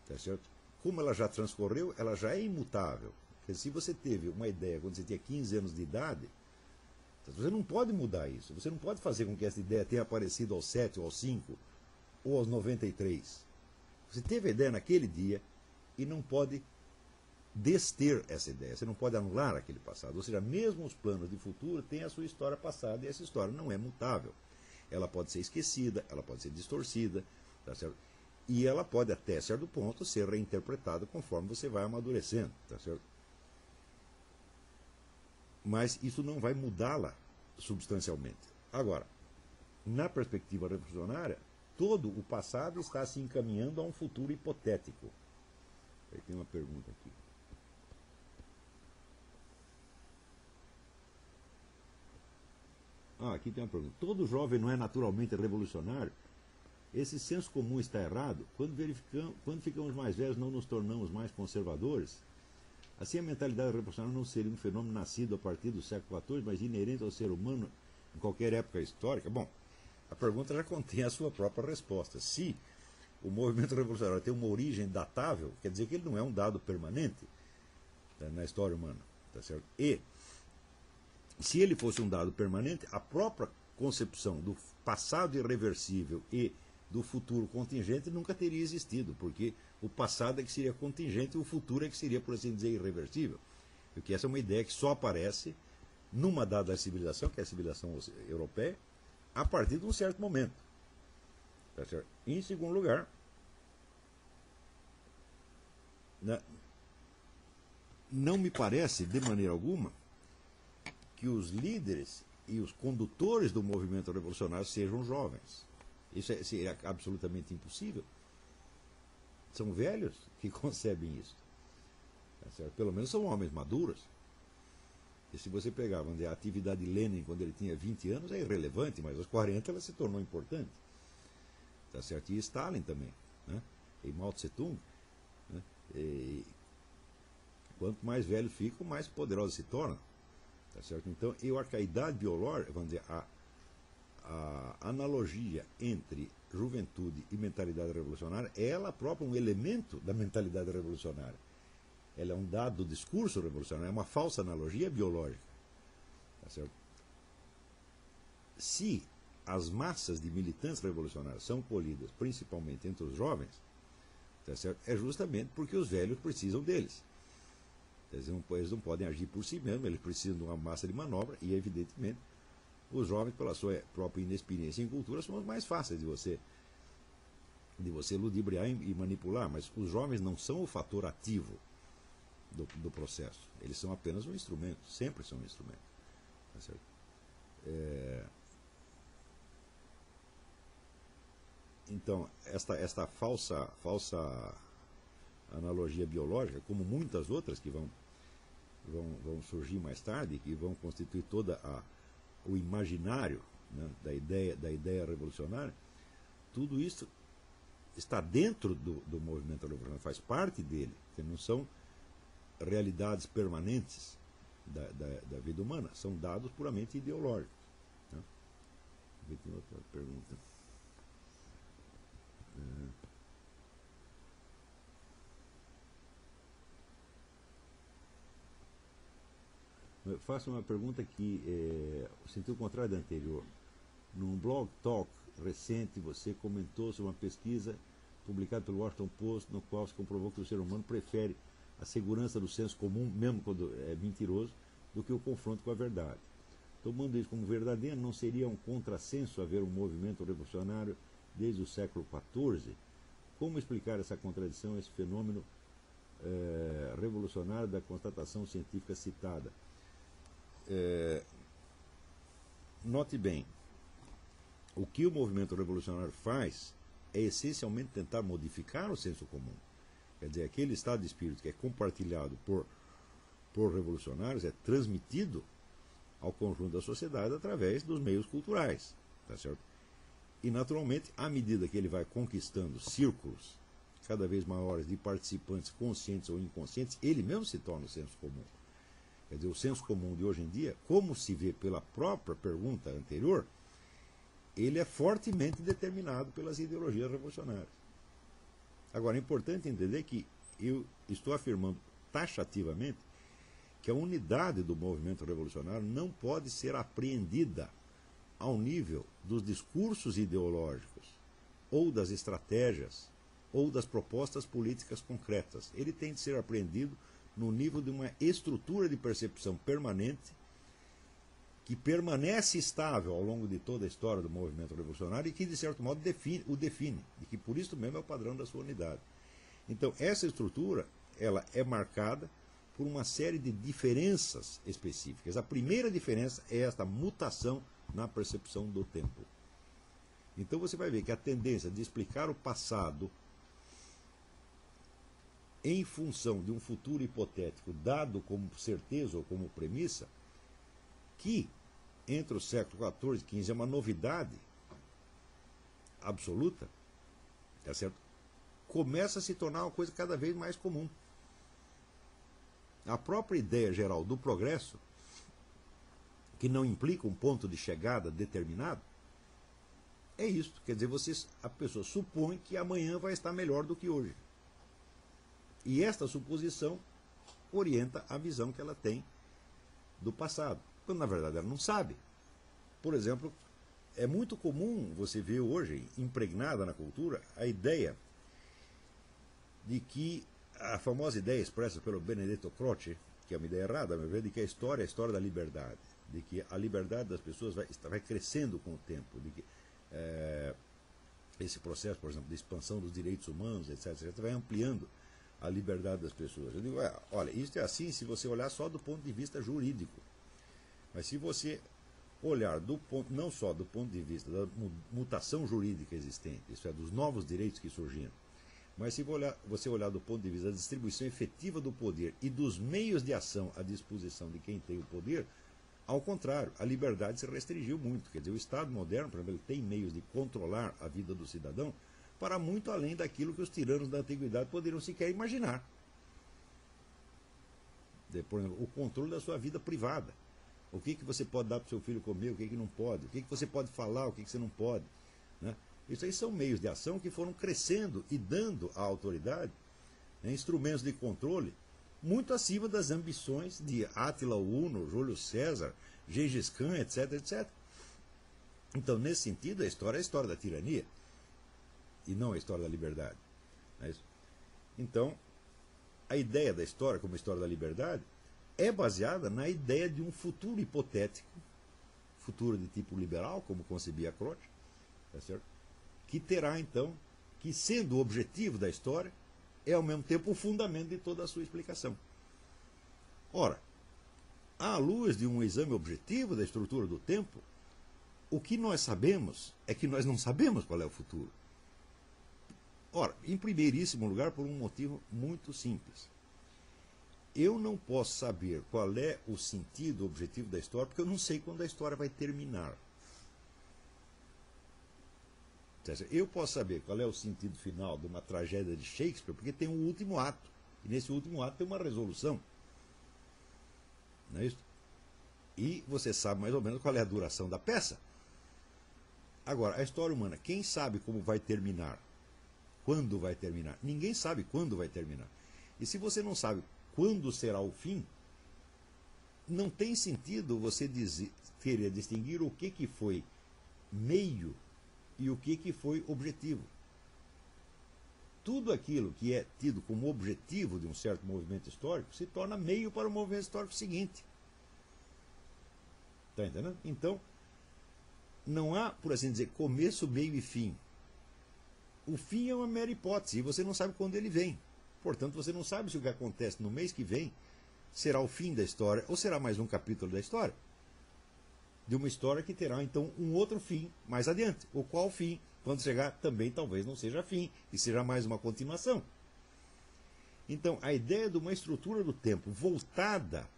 tá certo? Como ela já transcorreu, ela já é imutável. Porque se você teve uma ideia quando você tinha 15 anos de idade, você não pode mudar isso. Você não pode fazer com que essa ideia tenha aparecido aos 7, ou aos 5, ou aos 93. Você teve a ideia naquele dia e não pode dester essa ideia. Você não pode anular aquele passado. Ou seja, mesmo os planos de futuro têm a sua história passada e essa história não é mutável. ela pode ser esquecida, ela pode ser distorcida, tá certo? E ela pode, até certo ponto, ser reinterpretada conforme você vai amadurecendo, tá certo? Mas isso não vai mudá-la substancialmente. Agora, na perspectiva revolucionária, todo o passado está se encaminhando a um futuro hipotético. Aí tem uma pergunta aqui. Aqui tem uma pergunta. Todo jovem não é naturalmente revolucionário? Esse senso comum está errado? Quando ficamos mais velhos, não nos tornamos mais conservadores? Assim, a mentalidade revolucionária não seria um fenômeno nascido a partir do século XIV, mas inerente ao ser humano em qualquer época histórica? Bom, a pergunta já contém a sua própria resposta. Se o movimento revolucionário tem uma origem datável, quer dizer que ele não é um dado permanente, tá, na história humana. Tá certo? E, se ele fosse um dado permanente, a própria concepção do passado irreversível e do futuro contingente nunca teria existido, porque o passado é que seria contingente e o futuro é que seria, por assim dizer, irreversível. Porque essa é uma ideia que só aparece numa dada civilização, que é a civilização europeia, a partir de um certo momento. Tá certo? Em segundo lugar, não me parece, de maneira alguma, que os líderes e os condutores do movimento revolucionário sejam jovens. Isso seria absolutamente impossível. São velhos que concebem isso. Tá certo? Pelo menos são homens maduros. E se você pegar a atividade de Lenin quando ele tinha 20 anos, é irrelevante, mas aos 40 ela se tornou importante. Tá certo? E Stalin também. Né? E Mao Tse-tung. Né? E quanto mais velhos ficam, mais poderosos se tornam. Tá certo? Então, eu acho que a idade biológica, vamos dizer, a analogia entre juventude e mentalidade revolucionária é ela própria um elemento da mentalidade revolucionária. Ela é um dado do discurso revolucionário, é uma falsa analogia biológica. Tá certo? Se as massas de militantes revolucionários são colhidas principalmente entre os jovens, tá certo? É justamente porque os velhos precisam deles. Eles não podem agir por si mesmos, eles precisam de uma massa de manobra e, evidentemente, os jovens, pela sua própria inexperiência em cultura, são os mais fáceis de você ludibriar e manipular, mas os jovens não são o fator ativo do processo. Eles são apenas um instrumento, sempre são um instrumento. Tá certo? Então, esta falsa analogia biológica, como muitas outras que vão surgir mais tarde, que vão constituir toda o imaginário, né, da ideia revolucionária, tudo isso está dentro do movimento revolucionário, faz parte dele, que não são realidades permanentes da vida humana, são dados puramente ideológicos. Né? Tem outra pergunta. Eu faço uma pergunta que o sentido contrário da anterior. Num blog talk recente, você comentou sobre uma pesquisa publicada pelo Washington Post, no qual se comprovou que o ser humano prefere a segurança do senso comum, mesmo quando é mentiroso, do que o confronto com a verdade. Tomando isso como verdadeiro, não seria um contrassenso haver um movimento revolucionário desde o século XIV? Como explicar essa contradição, esse fenômeno revolucionário da constatação científica citada? Note bem, o que o movimento revolucionário faz é essencialmente tentar modificar o senso comum. Quer dizer, aquele estado de espírito que é compartilhado por revolucionários é transmitido ao conjunto da sociedade através dos meios culturais. Tá certo? E, naturalmente, à medida que ele vai conquistando círculos cada vez maiores de participantes conscientes ou inconscientes, ele mesmo se torna o senso comum. Quer dizer, o senso comum de hoje em dia, como se vê pela própria pergunta anterior, ele é fortemente determinado pelas ideologias revolucionárias. Agora, é importante entender que eu estou afirmando taxativamente que a unidade do movimento revolucionário não pode ser apreendida ao nível dos discursos ideológicos, ou das estratégias, ou das propostas políticas concretas. Ele tem de ser apreendido no nível de uma estrutura de percepção permanente que permanece estável ao longo de toda a história do movimento revolucionário e que, de certo modo, o define, e que por isso mesmo é o padrão da sua unidade. Então, essa estrutura ela é marcada por uma série de diferenças específicas. A primeira diferença é esta mutação na percepção do tempo. Então você vai ver que a tendência de explicar o passado em função de um futuro hipotético dado como certeza ou como premissa, que entre o século XIV e XV é uma novidade absoluta, tá certo? Começa a se tornar uma coisa cada vez mais comum. A própria ideia geral do progresso, que não implica um ponto de chegada determinado, é isso. Quer dizer, a pessoa supõe que amanhã vai estar melhor do que hoje. E esta suposição orienta a visão que ela tem do passado, quando na verdade ela não sabe. Por exemplo, é muito comum você ver hoje, impregnada na cultura, a ideia de que a famosa ideia expressa pelo Benedetto Croce, que é uma ideia errada, a meu ver, de que a história é a história da liberdade, de que a liberdade das pessoas vai crescendo com o tempo, de que esse processo, por exemplo, de expansão dos direitos humanos, etc., vai ampliando a liberdade das pessoas. Eu digo, olha, isso é assim se você olhar só do ponto de vista jurídico. Mas se você olhar não só do ponto de vista da mutação jurídica existente, isso é, dos novos direitos que surgiram, mas se você olhar do ponto de vista da distribuição efetiva do poder e dos meios de ação à disposição de quem tem o poder, ao contrário, a liberdade se restringiu muito. Quer dizer, o Estado moderno, por exemplo, ele tem meios de controlar a vida do cidadão para muito além daquilo que os tiranos da antiguidade poderiam sequer imaginar. Por exemplo, o controle da sua vida privada. O que você pode dar para o seu filho comer, o que não pode. O que você pode falar, o que você não pode. Né? Isso aí são meios de ação que foram crescendo e dando à autoridade, né, instrumentos de controle muito acima das ambições de Átila Uno, Júlio César, Gengis Khan, etc, etc. Então, nesse sentido, a história é a história da tirania e não a história da liberdade. Não é isso? Então, a ideia da história como história da liberdade é baseada na ideia de um futuro hipotético, futuro de tipo liberal, como concebia Croce, tá certo? Que terá, então, que sendo o objetivo da história, é ao mesmo tempo o fundamento de toda a sua explicação. Ora, à luz de um exame objetivo da estrutura do tempo, o que nós sabemos é que nós não sabemos qual é o futuro. Ora, em primeiríssimo lugar, por um motivo muito simples. Eu não posso saber qual é o sentido objetivo da história, porque eu não sei quando a história vai terminar. Eu posso saber qual é o sentido final de uma tragédia de Shakespeare, porque tem um último ato. E nesse último ato tem uma resolução. Não é isso? E você sabe mais ou menos qual é a duração da peça. Agora, a história humana, quem sabe como vai terminar? Quando vai terminar? Ninguém sabe quando vai terminar. E se você não sabe quando será o fim, não tem sentido você querer distinguir o que foi meio e o que foi objetivo. Tudo aquilo que é tido como objetivo de um certo movimento histórico se torna meio para o movimento histórico seguinte. Está entendendo? Então, não há, por assim dizer, começo, meio e fim. O fim é uma mera hipótese e você não sabe quando ele vem. Portanto, você não sabe se o que acontece no mês que vem será o fim da história ou será mais um capítulo da história. De uma história que terá, então, um outro fim mais adiante. O qual fim, quando chegar, também talvez não seja fim e seja mais uma continuação. Então, a ideia de uma estrutura do tempo voltada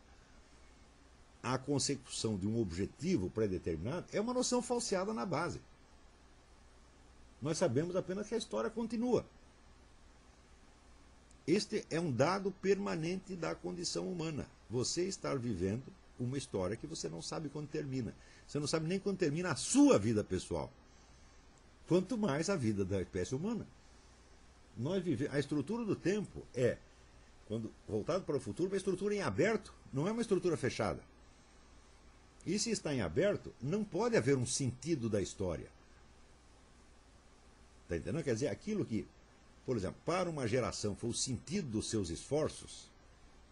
à consecução de um objetivo pré-determinado é uma noção falseada na base. Nós sabemos apenas que a história continua. Este é um dado permanente da condição humana. Você está vivendo uma história que você não sabe quando termina. Você não sabe nem quando termina a sua vida pessoal. Quanto mais a vida da espécie humana. A estrutura do tempo é, quando voltado para o futuro, uma estrutura em aberto, não é uma estrutura fechada. E se está em aberto, não pode haver um sentido da história. Está entendendo? Quer dizer, aquilo que, por exemplo, para uma geração foi o sentido dos seus esforços,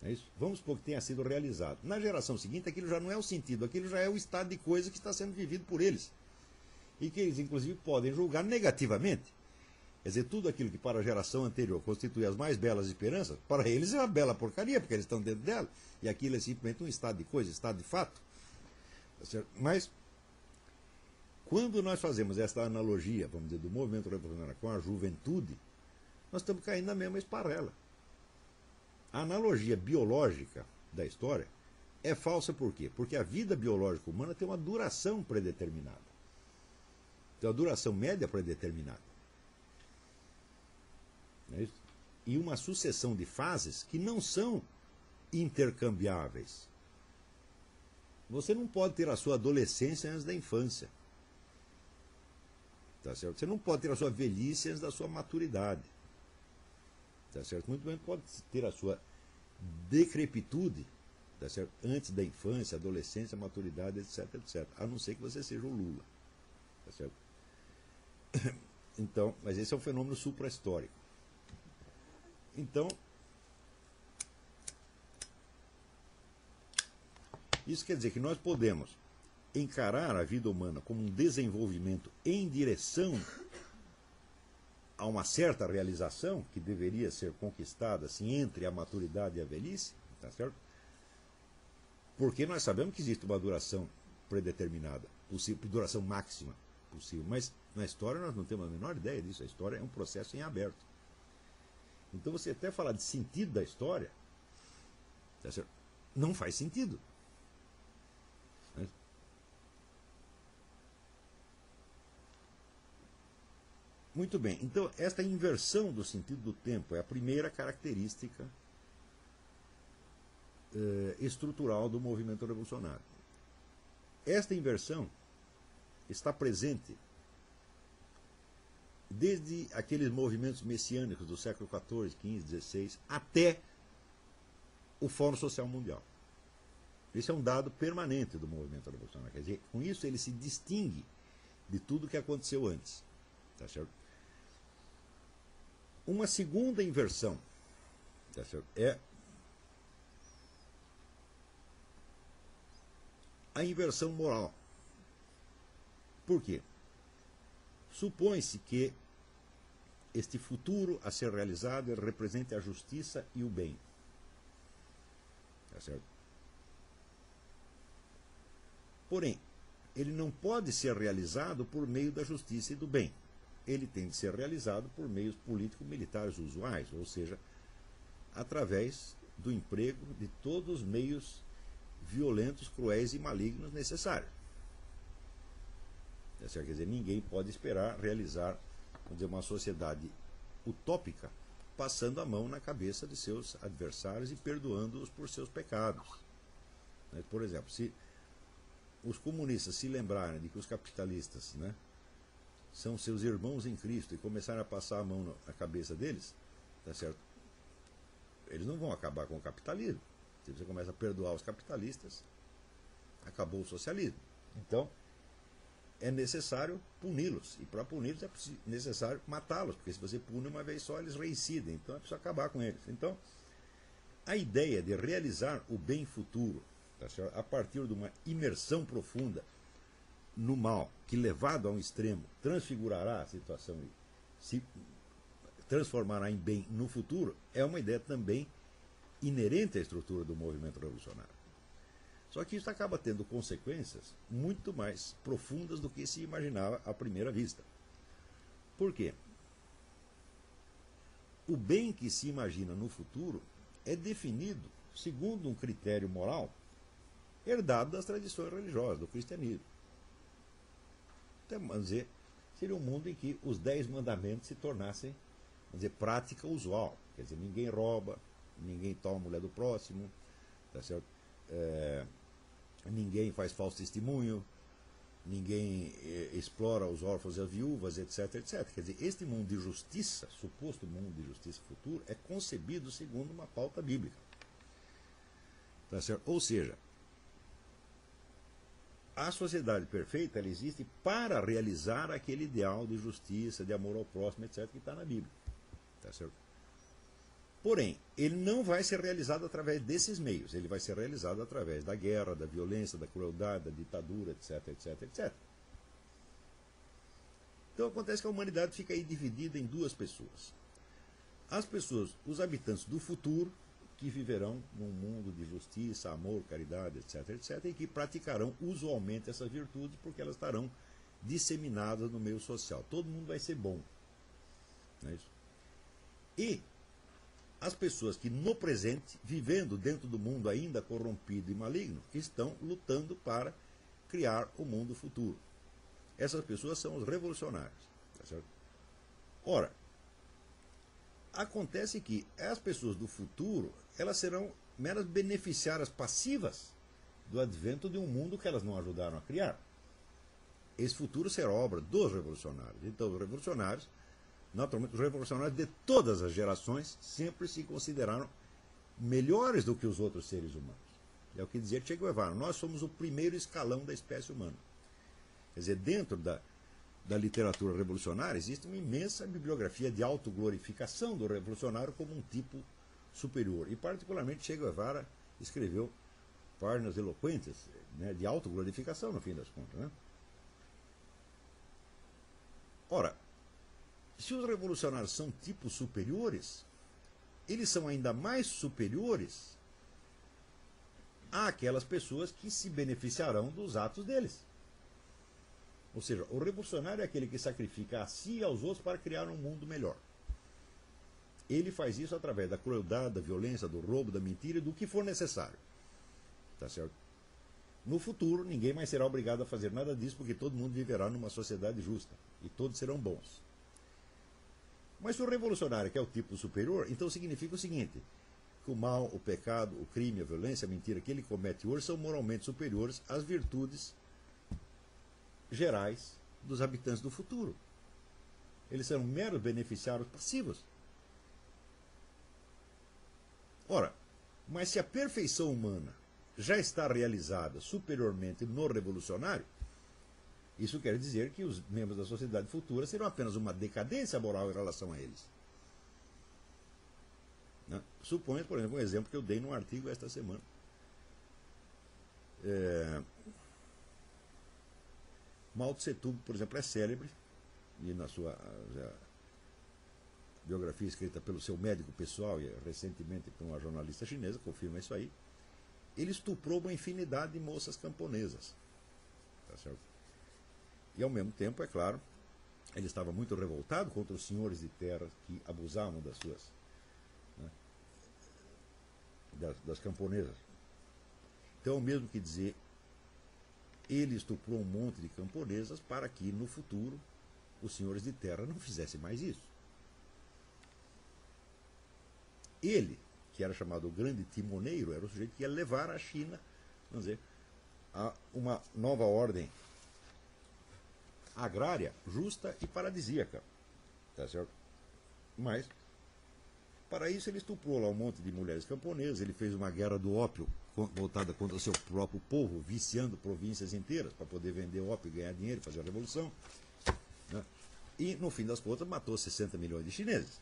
É isso? Vamos supor que tenha sido realizado. Na geração seguinte, aquilo já não é o sentido, aquilo já é o estado de coisa que está sendo vivido por eles. E que eles, inclusive, podem julgar negativamente. Quer dizer, tudo aquilo que para a geração anterior constituía as mais belas esperanças, para eles é uma bela porcaria, porque eles estão dentro dela. E aquilo é simplesmente um estado de coisa, estado de fato. Mas, quando nós fazemos esta analogia, vamos dizer, do movimento revolucionário com a juventude, nós estamos caindo na mesma esparrela. A analogia biológica da história é falsa por quê? Porque a vida biológica humana tem uma duração predeterminada. Tem uma duração média predeterminada. Não é isso? E uma sucessão de fases que não são intercambiáveis. Você não pode ter a sua adolescência antes da infância. Tá certo? Você não pode ter a sua velhice antes da sua maturidade. Tá certo? Muito bem, pode ter a sua decrepitude, tá certo? Antes da infância, adolescência, maturidade, etc, etc. A não ser que você seja o Lula. Tá certo? Então, mas esse é um fenômeno supra-histórico. Então, isso quer dizer que nós podemos encarar a vida humana como um desenvolvimento em direção a uma certa realização que deveria ser conquistada assim, entre a maturidade e a velhice, tá certo? Porque nós sabemos que existe uma duração predeterminada, possível, duração máxima possível, mas na história nós não temos a menor ideia disso. A história é um processo em aberto. Então você até falar de sentido da história, tá certo? Não faz sentido. Né? Muito bem, então esta inversão do sentido do tempo é a primeira característica estrutural do movimento revolucionário. Esta inversão está presente desde aqueles movimentos messiânicos do século XIV, XV, XVI, até o Fórum Social Mundial. Esse é um dado permanente do movimento revolucionário. Quer dizer, com isso ele se distingue de tudo que aconteceu antes. Tá certo? Uma segunda inversão, tá certo? É a inversão moral. Por quê? Supõe-se que este futuro a ser realizado represente a justiça e o bem. Tá certo? Porém, ele não pode ser realizado por meio da justiça e do bem. Ele tem de ser realizado por meios político-militares usuais, ou seja, através do emprego de todos os meios violentos, cruéis e malignos necessários. Quer dizer, ninguém pode esperar realizar, vamos dizer, uma sociedade utópica passando a mão na cabeça de seus adversários e perdoando-os por seus pecados. Por exemplo, se os comunistas se lembrarem de que os capitalistas, né, são seus irmãos em Cristo e começarem a passar a mão na cabeça deles, tá certo? Eles não vão acabar com o capitalismo. Se você começa a perdoar os capitalistas, acabou o socialismo. Então, é necessário puni-los. E para puni-los é necessário matá-los, porque se você pune uma vez só, eles reincidem. Então é preciso acabar com eles. Então, a ideia de realizar o bem futuro, tá certo? A partir de uma imersão profunda no mal, que levado a um extremo transfigurará a situação e se transformará em bem no futuro, é uma ideia também inerente à estrutura do movimento revolucionário. Só que isso acaba tendo consequências muito mais profundas do que se imaginava à primeira vista. Por quê? O bem que se imagina no futuro é definido segundo um critério moral herdado das tradições religiosas, do cristianismo. Então, vamos dizer, seria um mundo em que os 10 mandamentos se tornassem, vamos dizer, prática usual. Quer dizer, ninguém rouba, ninguém toma a mulher do próximo, tá certo? Ninguém faz falso testemunho, ninguém explora os órfãos e as viúvas, etc, etc. Quer dizer, este mundo de justiça, suposto mundo de justiça futuro, é concebido segundo uma pauta bíblica. Tá certo? Ou seja, a sociedade perfeita ela existe para realizar aquele ideal de justiça, de amor ao próximo, etc., que está na Bíblia. Tá certo? Porém, ele não vai ser realizado através desses meios, ele vai ser realizado através da guerra, da violência, da crueldade, da ditadura, etc, etc, etc. Então acontece que a humanidade fica aí dividida em duas pessoas. As pessoas, os habitantes do futuro, que viverão num mundo de justiça, amor, caridade, etc, etc, e que praticarão usualmente essas virtudes porque elas estarão disseminadas no meio social. Todo mundo vai ser bom. Não é isso? E as pessoas que no presente, vivendo dentro do mundo ainda corrompido e maligno, estão lutando para criar o mundo futuro. Essas pessoas são os revolucionários. Tá certo? Ora, acontece que as pessoas do futuro, elas serão meras beneficiárias passivas do advento de um mundo que elas não ajudaram a criar. Esse futuro será obra dos revolucionários. Então, os revolucionários, naturalmente, os revolucionários de todas as gerações sempre se consideraram melhores do que os outros seres humanos. É o que dizia Che Guevara: nós somos o primeiro escalão da espécie humana. Quer dizer, dentro da literatura revolucionária existe uma imensa bibliografia de autoglorificação do revolucionário como um tipo superior. E, particularmente, Che Guevara escreveu páginas eloquentes, né, de autoglorificação, no fim das contas. Né? Ora, se os revolucionários são tipos superiores, eles são ainda mais superiores àquelas pessoas que se beneficiarão dos atos deles. Ou seja, o revolucionário é aquele que sacrifica a si e aos outros para criar um mundo melhor. Ele faz isso através da crueldade, da violência, do roubo, da mentira e do que for necessário. Tá certo? No futuro, ninguém mais será obrigado a fazer nada disso, porque todo mundo viverá numa sociedade justa e todos serão bons. Mas se o revolucionário quer o tipo superior, então significa o seguinte: que o mal, o pecado, o crime, a violência, a mentira que ele comete hoje são moralmente superiores às virtudes gerais dos habitantes do futuro. Eles serão meros beneficiários passivos. Ora, mas se a perfeição humana já está realizada superiormente no revolucionário, isso quer dizer que os membros da sociedade futura serão apenas uma decadência moral em relação a eles. Né? Suponha, por exemplo, um exemplo que eu dei num artigo esta semana. Mao Tse Tung, por exemplo, é célebre, e na sua biografia escrita pelo seu médico pessoal e recentemente por uma jornalista chinesa, confirma isso aí, ele estuprou uma infinidade de moças camponesas. Tá certo? E ao mesmo tempo, é claro, ele estava muito revoltado contra os senhores de terra que abusavam das suas, né, das camponesas. Então é o mesmo que dizer, ele estuprou um monte de camponesas para que no futuro os senhores de terra não fizessem mais isso. Ele, que era chamado o grande timoneiro, era o sujeito que ia levar a China, vamos dizer, a uma nova ordem agrária, justa e paradisíaca. Tá certo? Mas, para isso, ele estuprou lá um monte de mulheres camponesas, ele fez uma guerra do ópio voltada contra o seu próprio povo, viciando províncias inteiras para poder vender ópio e ganhar dinheiro, fazer a revolução. Né? E, no fim das contas, matou 60 milhões de chineses.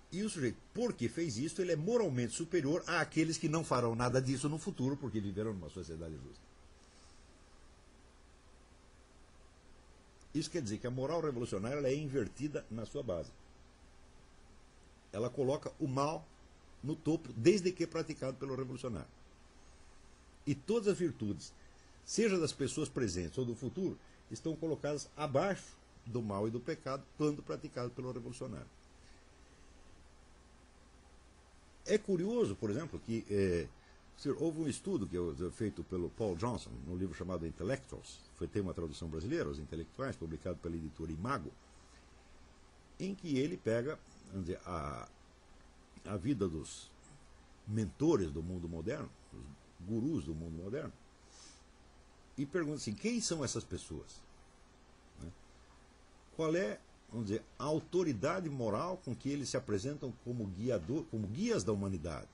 E o sujeito, porque fez isso, ele é moralmente superior àqueles que não farão nada disso no futuro, porque viveram numa sociedade justa. Isso quer dizer que a moral revolucionária ela é invertida na sua base. Ela coloca o mal no topo, desde que praticado pelo revolucionário. E todas as virtudes, seja das pessoas presentes ou do futuro, estão colocadas abaixo do mal e do pecado quando praticado pelo revolucionário. É curioso, por exemplo, que houve um estudo que feito pelo Paul Johnson, num livro chamado Intellectuals, tem uma tradução brasileira, Os Intelectuais, publicado pela editora Imago, em que ele pega, vamos dizer, a vida dos mentores do mundo moderno, os gurus do mundo moderno, e pergunta assim, quem são essas pessoas? Né? Qual é, vamos dizer, a autoridade moral com que eles se apresentam como guias da humanidade?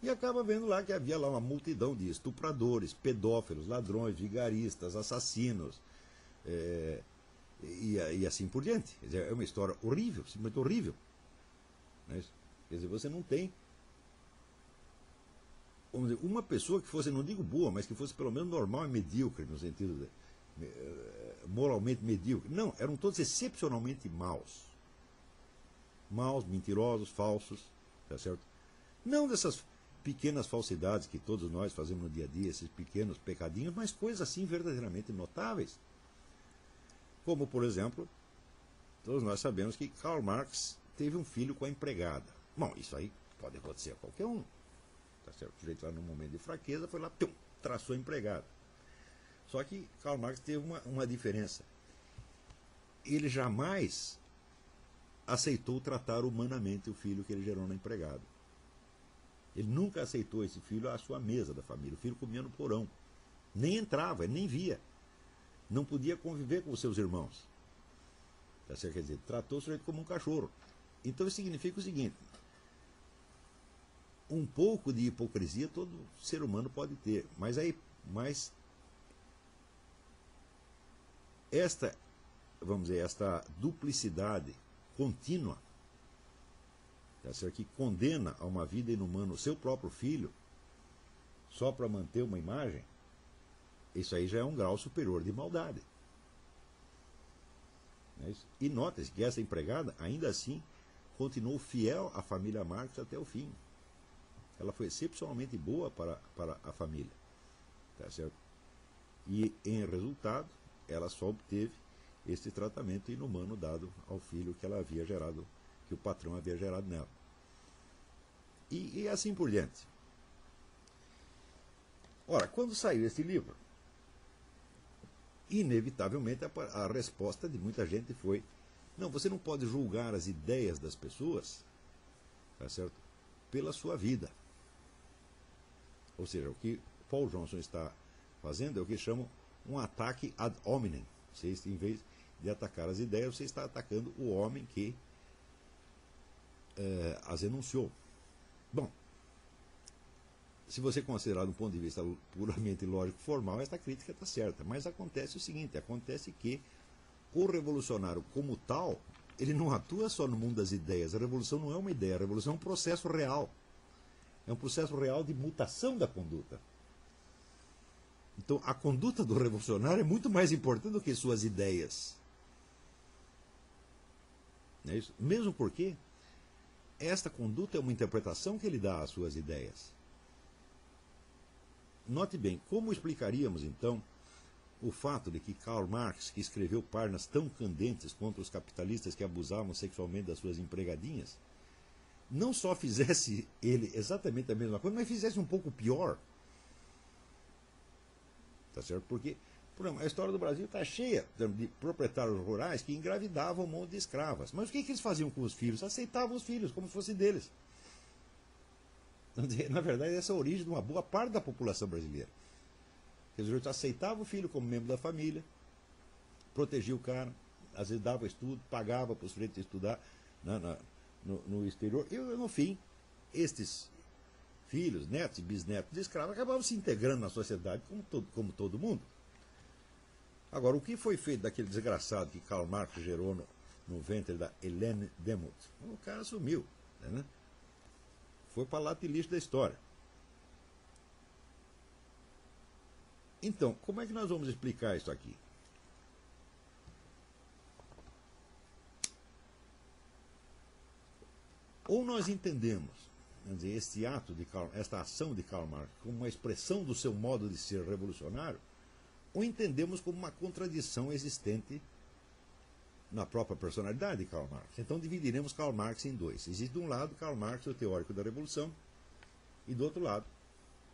E acaba vendo lá que havia lá uma multidão de estupradores, pedófilos, ladrões, vigaristas, assassinos, e assim por diante. Quer dizer, é uma história horrível, simplesmente horrível. Não é isso? Quer dizer, você não tem, vamos dizer, uma pessoa que fosse, não digo boa, mas que fosse pelo menos normal e medíocre, no sentido de moralmente medíocre. Não, eram todos excepcionalmente maus. Maus, mentirosos, falsos, tá certo? Não dessas pequenas falsidades que todos nós fazemos no dia a dia, esses pequenos pecadinhos, mas coisas assim verdadeiramente notáveis. Como, por exemplo, todos nós sabemos que Karl Marx teve um filho com a empregada. Bom, isso aí pode acontecer a qualquer um. Tá certo? O sujeito lá num momento de fraqueza foi lá, pum, traçou a empregada. Só que Karl Marx teve uma diferença. Ele jamais aceitou tratar humanamente o filho que ele gerou na empregada. Ele nunca aceitou esse filho à sua mesa da família. O filho comia no porão. Nem entrava, ele nem via. Não podia conviver com os seus irmãos. Tá certo? Quer dizer, tratou o sujeito como um cachorro. Então isso significa o seguinte: um pouco de hipocrisia todo ser humano pode ter, mas esta, vamos dizer, esta duplicidade contínua, tá certo, que condena a uma vida inumana o seu próprio filho só para manter uma imagem, isso aí já é um grau superior de maldade. Não é isso? E nota-se que essa empregada, ainda assim, continuou fiel à família Marx até o fim. Ela foi excepcionalmente boa para a família. Tá certo? E, em resultado, ela só obteve este tratamento inumano dado ao filho que ela havia gerado, que o patrão havia gerado nela. E assim por diante. Ora, quando saiu esse livro, inevitavelmente a resposta de muita gente foi: não, você não pode julgar as ideias das pessoas, tá certo, pela sua vida. Ou seja, o que Paul Johnson está fazendo é o que chamam um ataque ad hominem. Você, em vez de atacar as ideias, você está atacando o homem que as enunciou. Bom, se você considerar do ponto de vista puramente lógico formal, esta crítica está certa. Mas acontece o seguinte: acontece que o revolucionário como tal, ele não atua só no mundo das ideias. A revolução não é uma ideia, a revolução é um processo real. É um processo real de mutação da conduta. Então, a conduta do revolucionário é muito mais importante do que suas ideias. Não é isso? Mesmo porque esta conduta é uma interpretação que ele dá às suas ideias. Note bem, como explicaríamos, então, o fato de que Karl Marx, que escreveu páginas tão candentes contra os capitalistas que abusavam sexualmente das suas empregadinhas, não só fizesse ele exatamente a mesma coisa, mas fizesse um pouco pior. Tá certo? Porque, por exemplo, a história do Brasil está cheia de proprietários rurais que engravidavam um monte de escravas. Mas o que eles faziam com os filhos? Aceitavam os filhos como se fossem deles. Na verdade, essa é a origem de uma boa parte da população brasileira. Eles aceitavam o filho como membro da família, protegia o cara, às vezes dava estudo, pagava para os filhos estudar no exterior. E, no fim, estes filhos, netos e bisnetos de escravos acabavam se integrando na sociedade como todo mundo. Agora, o que foi feito daquele desgraçado que Karl Marx gerou no ventre da Helene Demuth? O cara sumiu, né? Foi para lá de lixo da história. Então, como é que nós vamos explicar isso aqui? Ou nós entendemos, vamos dizer, esta ação de Karl Marx como uma expressão do seu modo de ser revolucionário, ou entendemos como uma contradição existente na própria personalidade de Karl Marx. Então dividiremos Karl Marx em dois. Existe de um lado Karl Marx, o teórico da revolução, e do outro lado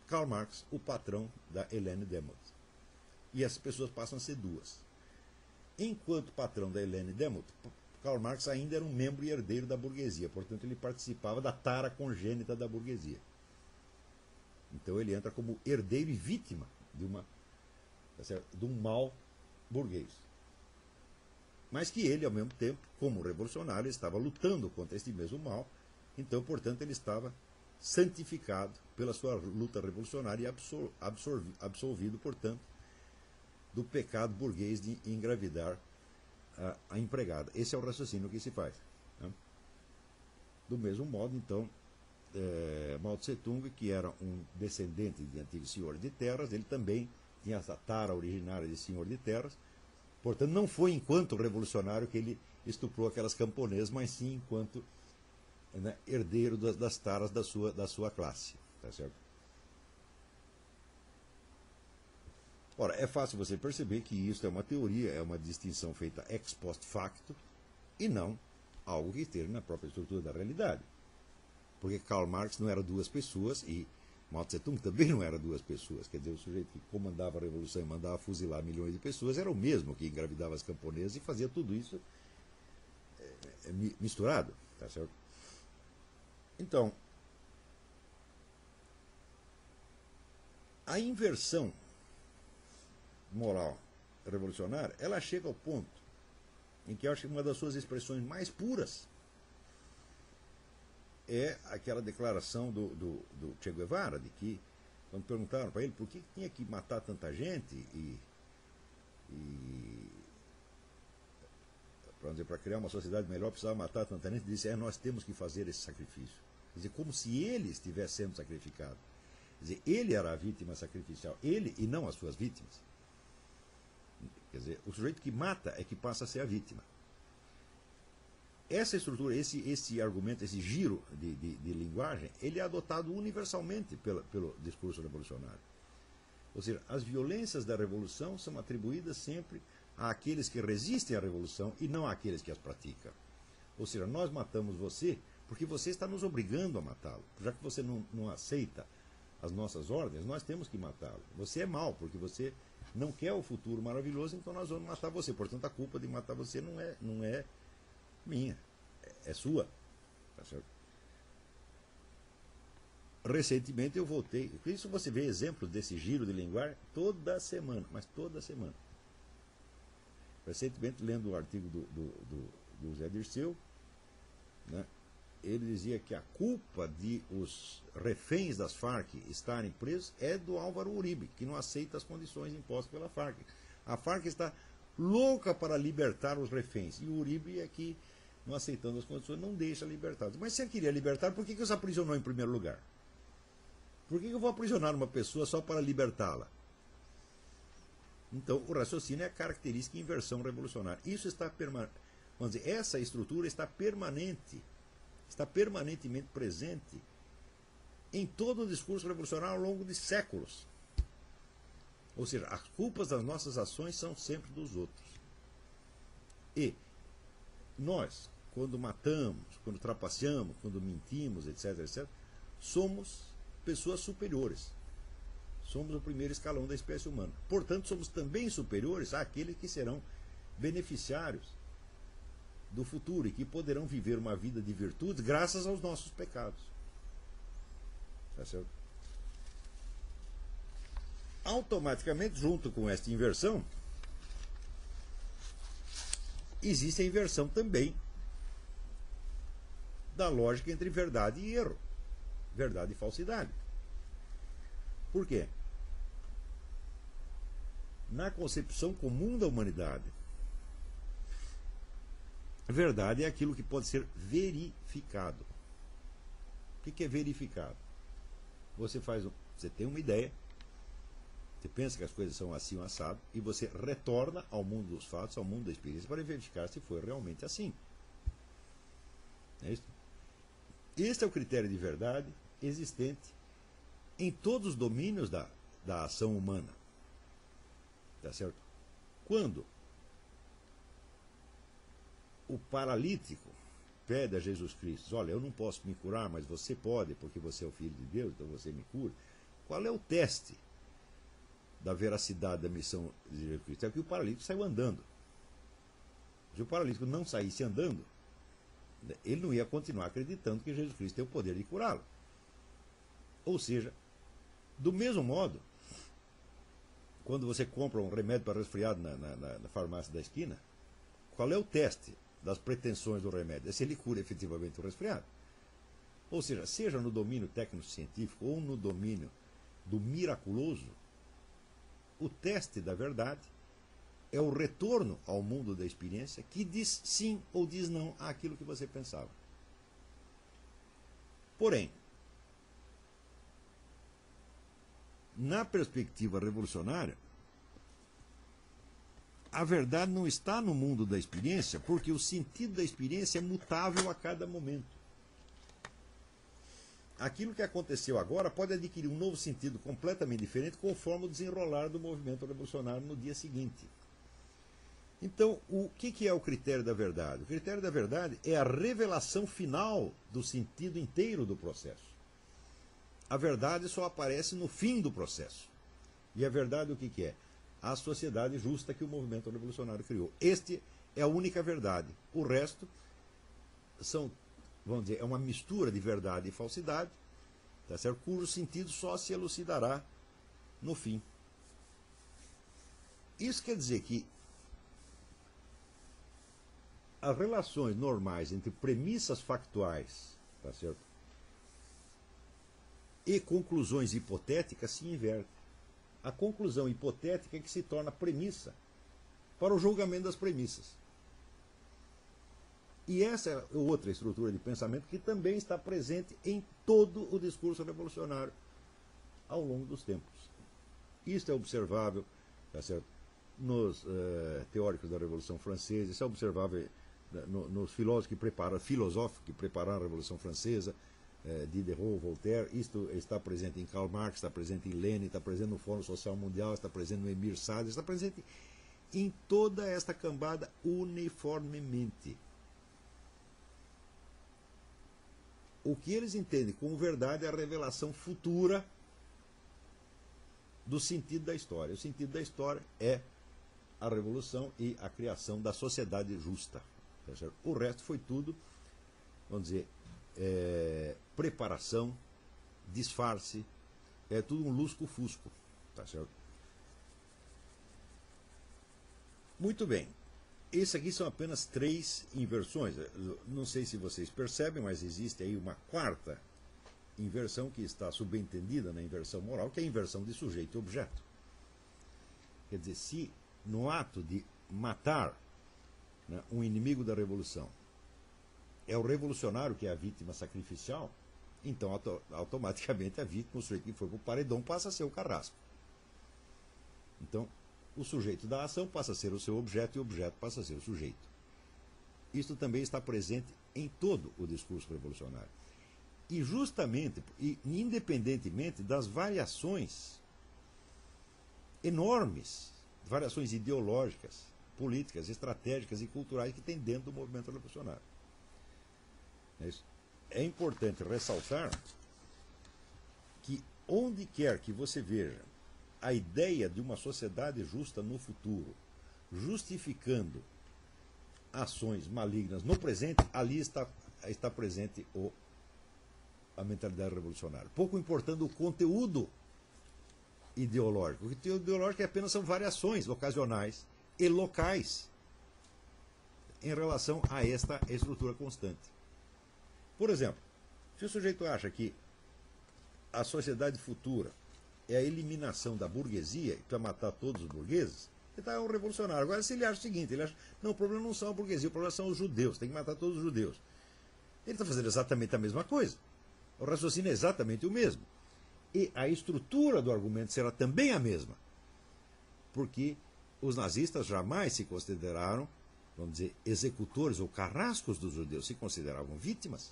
Karl Marx, o patrão da Helene Demuth. E essas pessoas passam a ser duas. Enquanto patrão da Helene Demuth, Karl Marx ainda era um membro e herdeiro da burguesia, portanto ele participava da tara congênita da burguesia. Então ele entra como herdeiro e vítima de um mal burguês. Mas que ele, ao mesmo tempo, como revolucionário, estava lutando contra este mesmo mal, então, portanto, ele estava santificado pela sua luta revolucionária e absolvido, portanto, do pecado burguês de engravidar a empregada. Esse é o raciocínio que se faz. Né? Do mesmo modo, então, Mao Tse Tung, que era um descendente de antigos senhores de terras, ele também tinha essa tara originária de senhor de terras. Portanto, não foi enquanto revolucionário que ele estuprou aquelas camponesas, mas sim enquanto, né, herdeiro das taras da sua classe. Tá certo? Ora, é fácil você perceber que isso é uma teoria, é uma distinção feita ex post facto e não algo que esteja na própria estrutura da realidade. Porque Karl Marx não era duas pessoas e Mao Tse Tung também não era duas pessoas. Quer dizer, o sujeito que comandava a revolução e mandava fuzilar milhões de pessoas era o mesmo que engravidava as camponesas e fazia tudo isso misturado. Tá certo? Então, a inversão moral revolucionária, ela chega ao ponto em que eu acho que uma das suas expressões mais puras é aquela declaração do Che Guevara, de que, quando perguntaram para ele por que tinha que matar tanta gente para criar uma sociedade melhor precisava matar tanta gente, ele disse, nós temos que fazer esse sacrifício. Quer dizer, como se ele estivesse sendo sacrificado. Quer dizer, ele era a vítima sacrificial, ele e não as suas vítimas. Quer dizer, o sujeito que mata é que passa a ser a vítima. Essa estrutura, esse argumento, esse giro de linguagem, ele é adotado universalmente pelo discurso revolucionário. Ou seja, as violências da revolução são atribuídas sempre àqueles que resistem à revolução e não àqueles que as praticam. Ou seja, nós matamos você porque você está nos obrigando a matá-lo. Já que você não aceita as nossas ordens, nós temos que matá-lo. Você é mau porque você não quer o futuro maravilhoso, então nós vamos matar você. Portanto, a culpa de matar você não é minha, é sua. Tá certo? Recentemente eu voltei, por isso você vê exemplos desse giro de linguagem toda semana, mas toda semana. Recentemente, lendo um artigo do Zé Dirceu, né, ele dizia que a culpa de os reféns das Farc estarem presos é do Álvaro Uribe, que não aceita as condições impostas pela Farc. A Farc está louca para libertar os reféns, e o Uribe é que, não aceitando as condições, não deixa libertados. Mas se ele queria libertar, por que os aprisionou em primeiro lugar? Por que eu vou aprisionar uma pessoa só para libertá-la? Então, o raciocínio é a característica de inversão revolucionária. Isso está vamos dizer, essa estrutura está permanentemente presente em todo o discurso revolucionário ao longo de séculos. Ou seja, as culpas das nossas ações são sempre dos outros. E nós, quando matamos, quando trapaceamos, quando mentimos, etc., somos pessoas superiores. Somos o primeiro escalão da espécie humana. Portanto, somos também superiores àqueles que serão beneficiários do futuro e que poderão viver uma vida de virtudes graças aos nossos pecados. Tá certo? Automaticamente, junto com esta inversão, existe a inversão também da lógica entre verdade e erro, verdade e falsidade. Por quê? Na concepção comum da humanidade, verdade é aquilo que pode ser verificado. O que é verificado? Você tem uma ideia, você pensa que as coisas são assim ou assado, e você retorna ao mundo dos fatos, ao mundo da experiência, para verificar se foi realmente assim. É isso? Este é o critério de verdade existente em todos os domínios da ação humana. Tá certo? Quando o paralítico pede a Jesus Cristo, olha, eu não posso me curar, mas você pode, porque você é o Filho de Deus, então você me cura. Qual é o teste da veracidade da missão de Jesus Cristo? É que o paralítico saiu andando. Se o paralítico não saísse andando, ele não ia continuar acreditando que Jesus Cristo tem o poder de curá-lo. Ou seja, do mesmo modo, quando você compra um remédio para resfriado na farmácia da esquina, qual é o teste das pretensões do remédio? É se ele cura efetivamente o resfriado. Ou seja, seja no domínio técnico-científico ou no domínio do miraculoso, o teste da verdade é o retorno ao mundo da experiência que diz sim ou diz não àquilo que você pensava. Porém, na perspectiva revolucionária, a verdade não está no mundo da experiência, porque o sentido da experiência é mutável a cada momento. Aquilo que aconteceu agora pode adquirir um novo sentido completamente diferente conforme o desenrolar do movimento revolucionário no dia seguinte. Então, o que é o critério da verdade? O critério da verdade é a revelação final do sentido inteiro do processo. A verdade só aparece no fim do processo. E a verdade o que é? A sociedade justa que o movimento revolucionário criou. Este é a única verdade. O resto são, vamos dizer, é uma mistura de verdade e falsidade, tá certo? Cujo sentido só se elucidará no fim. Isso quer dizer que as relações normais entre premissas factuais, tá certo, e conclusões hipotéticas se invertem. A conclusão hipotética é que se torna premissa para o julgamento das premissas. E essa é outra estrutura de pensamento que também está presente em todo o discurso revolucionário ao longo dos tempos. Isso é observável, tá certo, nos teóricos da Revolução Francesa, isso é observável nos filósofos que prepararam a Revolução Francesa, Diderot, Voltaire. Isto está presente em Karl Marx, está presente em Lenin, está presente no Fórum Social Mundial, está presente no Emir Sade, está presente em toda esta cambada uniformemente. O que eles entendem como verdade é a revelação futura do sentido da história. O sentido da história é a revolução e a criação da sociedade justa. Tá certo? O resto foi tudo, vamos dizer, preparação, disfarce, é tudo um lusco-fusco. Tá certo? Muito bem. Esses aqui são apenas 3 inversões. Não sei se vocês percebem, mas existe aí uma quarta inversão que está subentendida na inversão moral, que é a inversão de sujeito e objeto. Quer dizer, se no ato de matar, né, um inimigo da revolução é o revolucionário que é a vítima sacrificial, então automaticamente a vítima, o sujeito que foi para o paredão, passa a ser o carrasco. Então, o sujeito da ação passa a ser o seu objeto e o objeto passa a ser o sujeito. Isto também está presente em todo o discurso revolucionário. E justamente, e independentemente das variações enormes, variações ideológicas, políticas, estratégicas e culturais que tem dentro do movimento revolucionário. É importante ressaltar que onde quer que você veja a ideia de uma sociedade justa no futuro, justificando ações malignas no presente, ali está presente a mentalidade revolucionária. Pouco importando o conteúdo ideológico. O conteúdo ideológico apenas são variações ocasionais e locais em relação a esta estrutura constante. Por exemplo, se o sujeito acha que a sociedade futura é a eliminação da burguesia para matar todos os burgueses, ele é um revolucionário. Agora, se ele acha o seguinte, ele acha, não, o problema não são a burguesia, o problema são os judeus, tem que matar todos os judeus. Ele está fazendo exatamente a mesma coisa. O raciocínio é exatamente o mesmo. E a estrutura do argumento será também a mesma. Porque os nazistas jamais se consideraram, vamos dizer, executores ou carrascos dos judeus, se consideravam vítimas.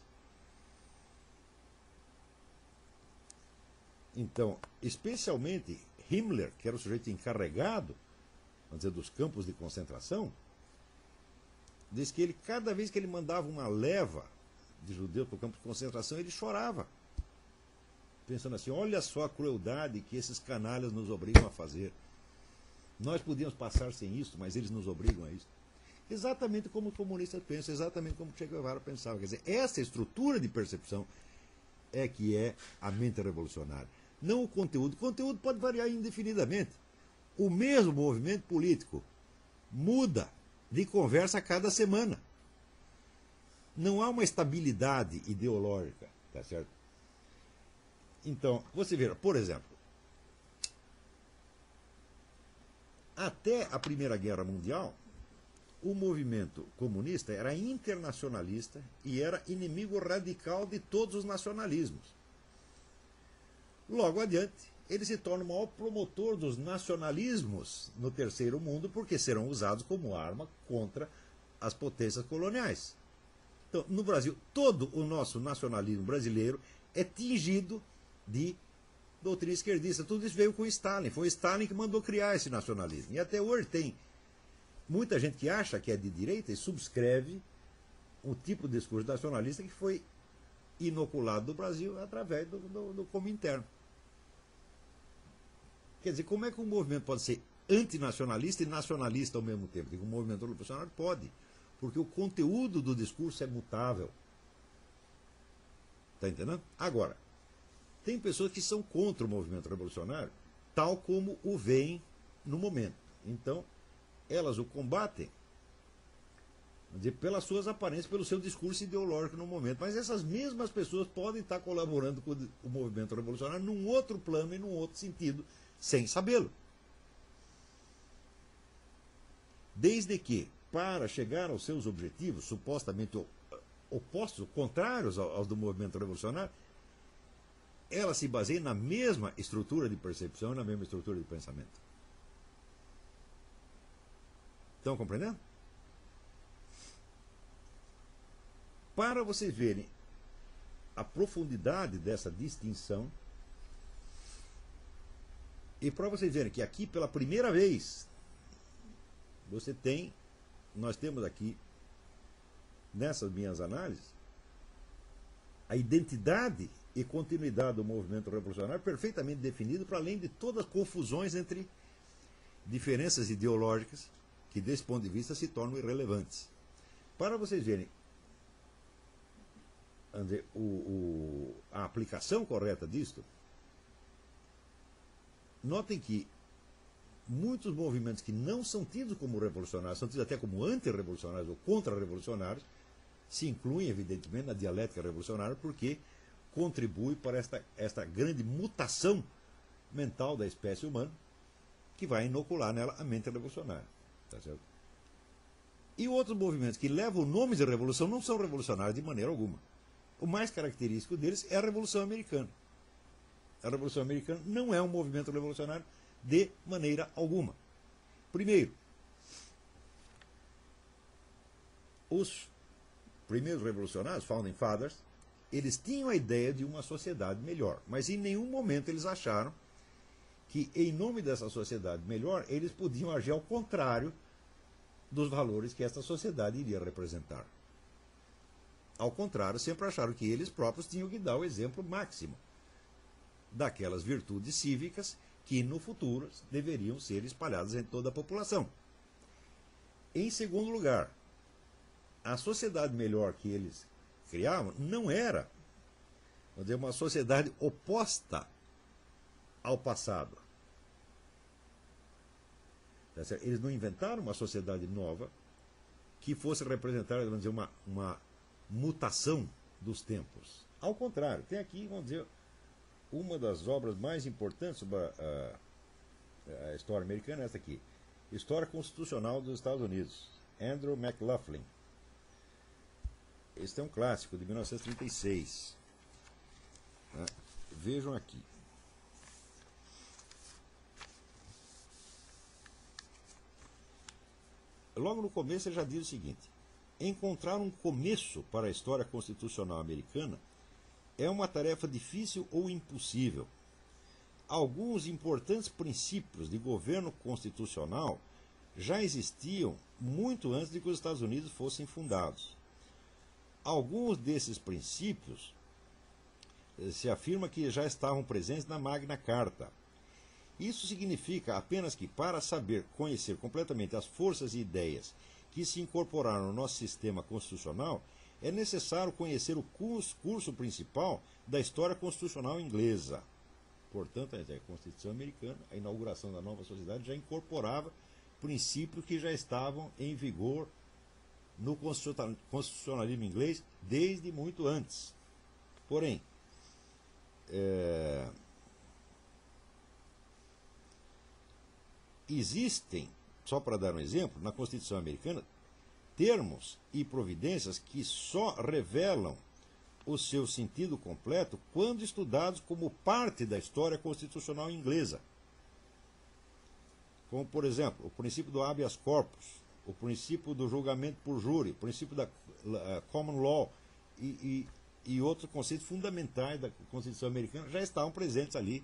Então, especialmente Himmler, que era o sujeito encarregado, vamos dizer, dos campos de concentração, diz que ele, cada vez que ele mandava uma leva de judeus para o campo de concentração, ele chorava. Pensando assim, olha só a crueldade que esses canalhas nos obrigam a fazer. Nós podíamos passar sem isso, mas eles nos obrigam a isso. Exatamente como os comunistas pensam, exatamente como Che Guevara pensava. Quer dizer, essa estrutura de percepção é que é a mente revolucionária. Não o conteúdo. O conteúdo pode variar indefinidamente. O mesmo movimento político muda de conversa a cada semana. Não há uma estabilidade ideológica, tá certo? Então, você veja, por exemplo, até a Primeira Guerra Mundial, o movimento comunista era internacionalista e era inimigo radical de todos os nacionalismos. Logo adiante, ele se torna o maior promotor dos nacionalismos no terceiro mundo, porque serão usados como arma contra as potências coloniais. Então, no Brasil, todo o nosso nacionalismo brasileiro é tingido de doutrina esquerdista. Tudo isso veio com Stalin. Foi Stalin que mandou criar esse nacionalismo. E até hoje tem muita gente que acha que é de direita e subscreve um tipo de discurso nacionalista que foi inoculado do Brasil através do Comintern. Quer dizer, como é que um movimento pode ser antinacionalista e nacionalista ao mesmo tempo? Porque um movimento revolucionário pode, porque o conteúdo do discurso é mutável. Está entendendo? Agora, tem pessoas que são contra o movimento revolucionário, tal como o veem no momento. Então, elas o combatem pelas suas aparências, pelo seu discurso ideológico no momento. Mas essas mesmas pessoas podem estar colaborando com o movimento revolucionário num outro plano e num outro sentido, sem sabê-lo. Desde que, para chegar aos seus objetivos, supostamente opostos, contrários aos do movimento revolucionário, ela se baseia na mesma estrutura de percepção e na mesma estrutura de pensamento. Estão compreendendo? Para vocês verem a profundidade dessa distinção, e para vocês verem que aqui, pela primeira vez, nós temos aqui, nessas minhas análises, a identidade e continuidade do movimento revolucionário perfeitamente definido, para além de todas as confusões entre diferenças ideológicas, que desse ponto de vista se tornam irrelevantes. Para vocês verem a aplicação correta disto, notem que muitos movimentos que não são tidos como revolucionários, são tidos até como antirrevolucionários ou contra-revolucionários, se incluem, evidentemente, na dialética revolucionária, porque contribui para esta grande mutação mental da espécie humana, que vai inocular nela a mente revolucionária. Tá certo? E outros movimentos que levam nomes de revolução não são revolucionários de maneira alguma. O mais característico deles é a Revolução Americana. A Revolução Americana não é um movimento revolucionário de maneira alguma. Primeiro, os primeiros revolucionários, Founding Fathers, eles tinham a ideia de uma sociedade melhor, mas em nenhum momento eles acharam que, em nome dessa sociedade melhor, eles podiam agir ao contrário dos valores que essa sociedade iria representar. Ao contrário, sempre acharam que eles próprios tinham que dar o exemplo máximo daquelas virtudes cívicas que no futuro deveriam ser espalhadas em toda a população. Em segundo lugar, a sociedade melhor que eles criavam não era, vamos dizer, uma sociedade oposta ao passado. Eles não inventaram uma sociedade nova que fosse representar, vamos dizer, uma mutação dos tempos. Ao contrário, tem aqui, vamos dizer, uma das obras mais importantes sobre a história americana, essa aqui, História Constitucional dos Estados Unidos, Andrew McLaughlin. Este é um clássico de 1936. Vejam aqui. Logo no começo ele já diz o seguinte: encontrar um começo para a história constitucional americana é uma tarefa difícil ou impossível. Alguns importantes princípios de governo constitucional já existiam muito antes de que os Estados Unidos fossem fundados. Alguns desses princípios se afirma que já estavam presentes na Magna Carta. Isso significa apenas que, para saber conhecer completamente as forças e ideias que se incorporaram no nosso sistema constitucional, é necessário conhecer o curso principal da história constitucional inglesa. Portanto, a Constituição americana, a inauguração da nova sociedade, já incorporava princípios que já estavam em vigor no constitucionalismo inglês desde muito antes. Porém, existem, só para dar um exemplo, na Constituição americana, termos e providências que só revelam o seu sentido completo quando estudados como parte da história constitucional inglesa. Como, por exemplo, o princípio do habeas corpus, o princípio do julgamento por júri, o princípio da common law e outros conceitos fundamentais da Constituição americana já estavam presentes ali,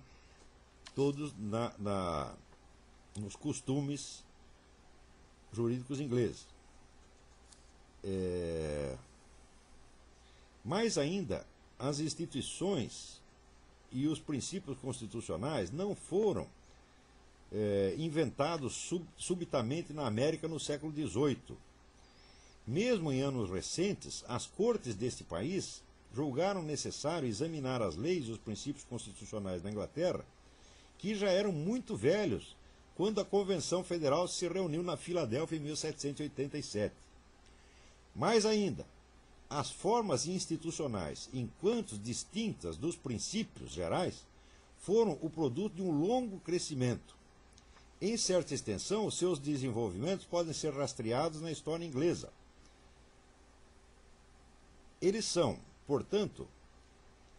todos nos costumes jurídicos ingleses. Mais ainda, as instituições e os princípios constitucionais não foram inventados subitamente na América no século XVIII. Mesmo em anos recentes, as cortes deste país julgaram necessário examinar as leis e os princípios constitucionais da Inglaterra, que já eram muito velhos quando a Convenção Federal se reuniu na Filadélfia em 1787. Mais ainda, as formas institucionais, enquanto distintas dos princípios gerais, foram o produto de um longo crescimento. Em certa extensão, os seus desenvolvimentos podem ser rastreados na história inglesa. Eles são, portanto,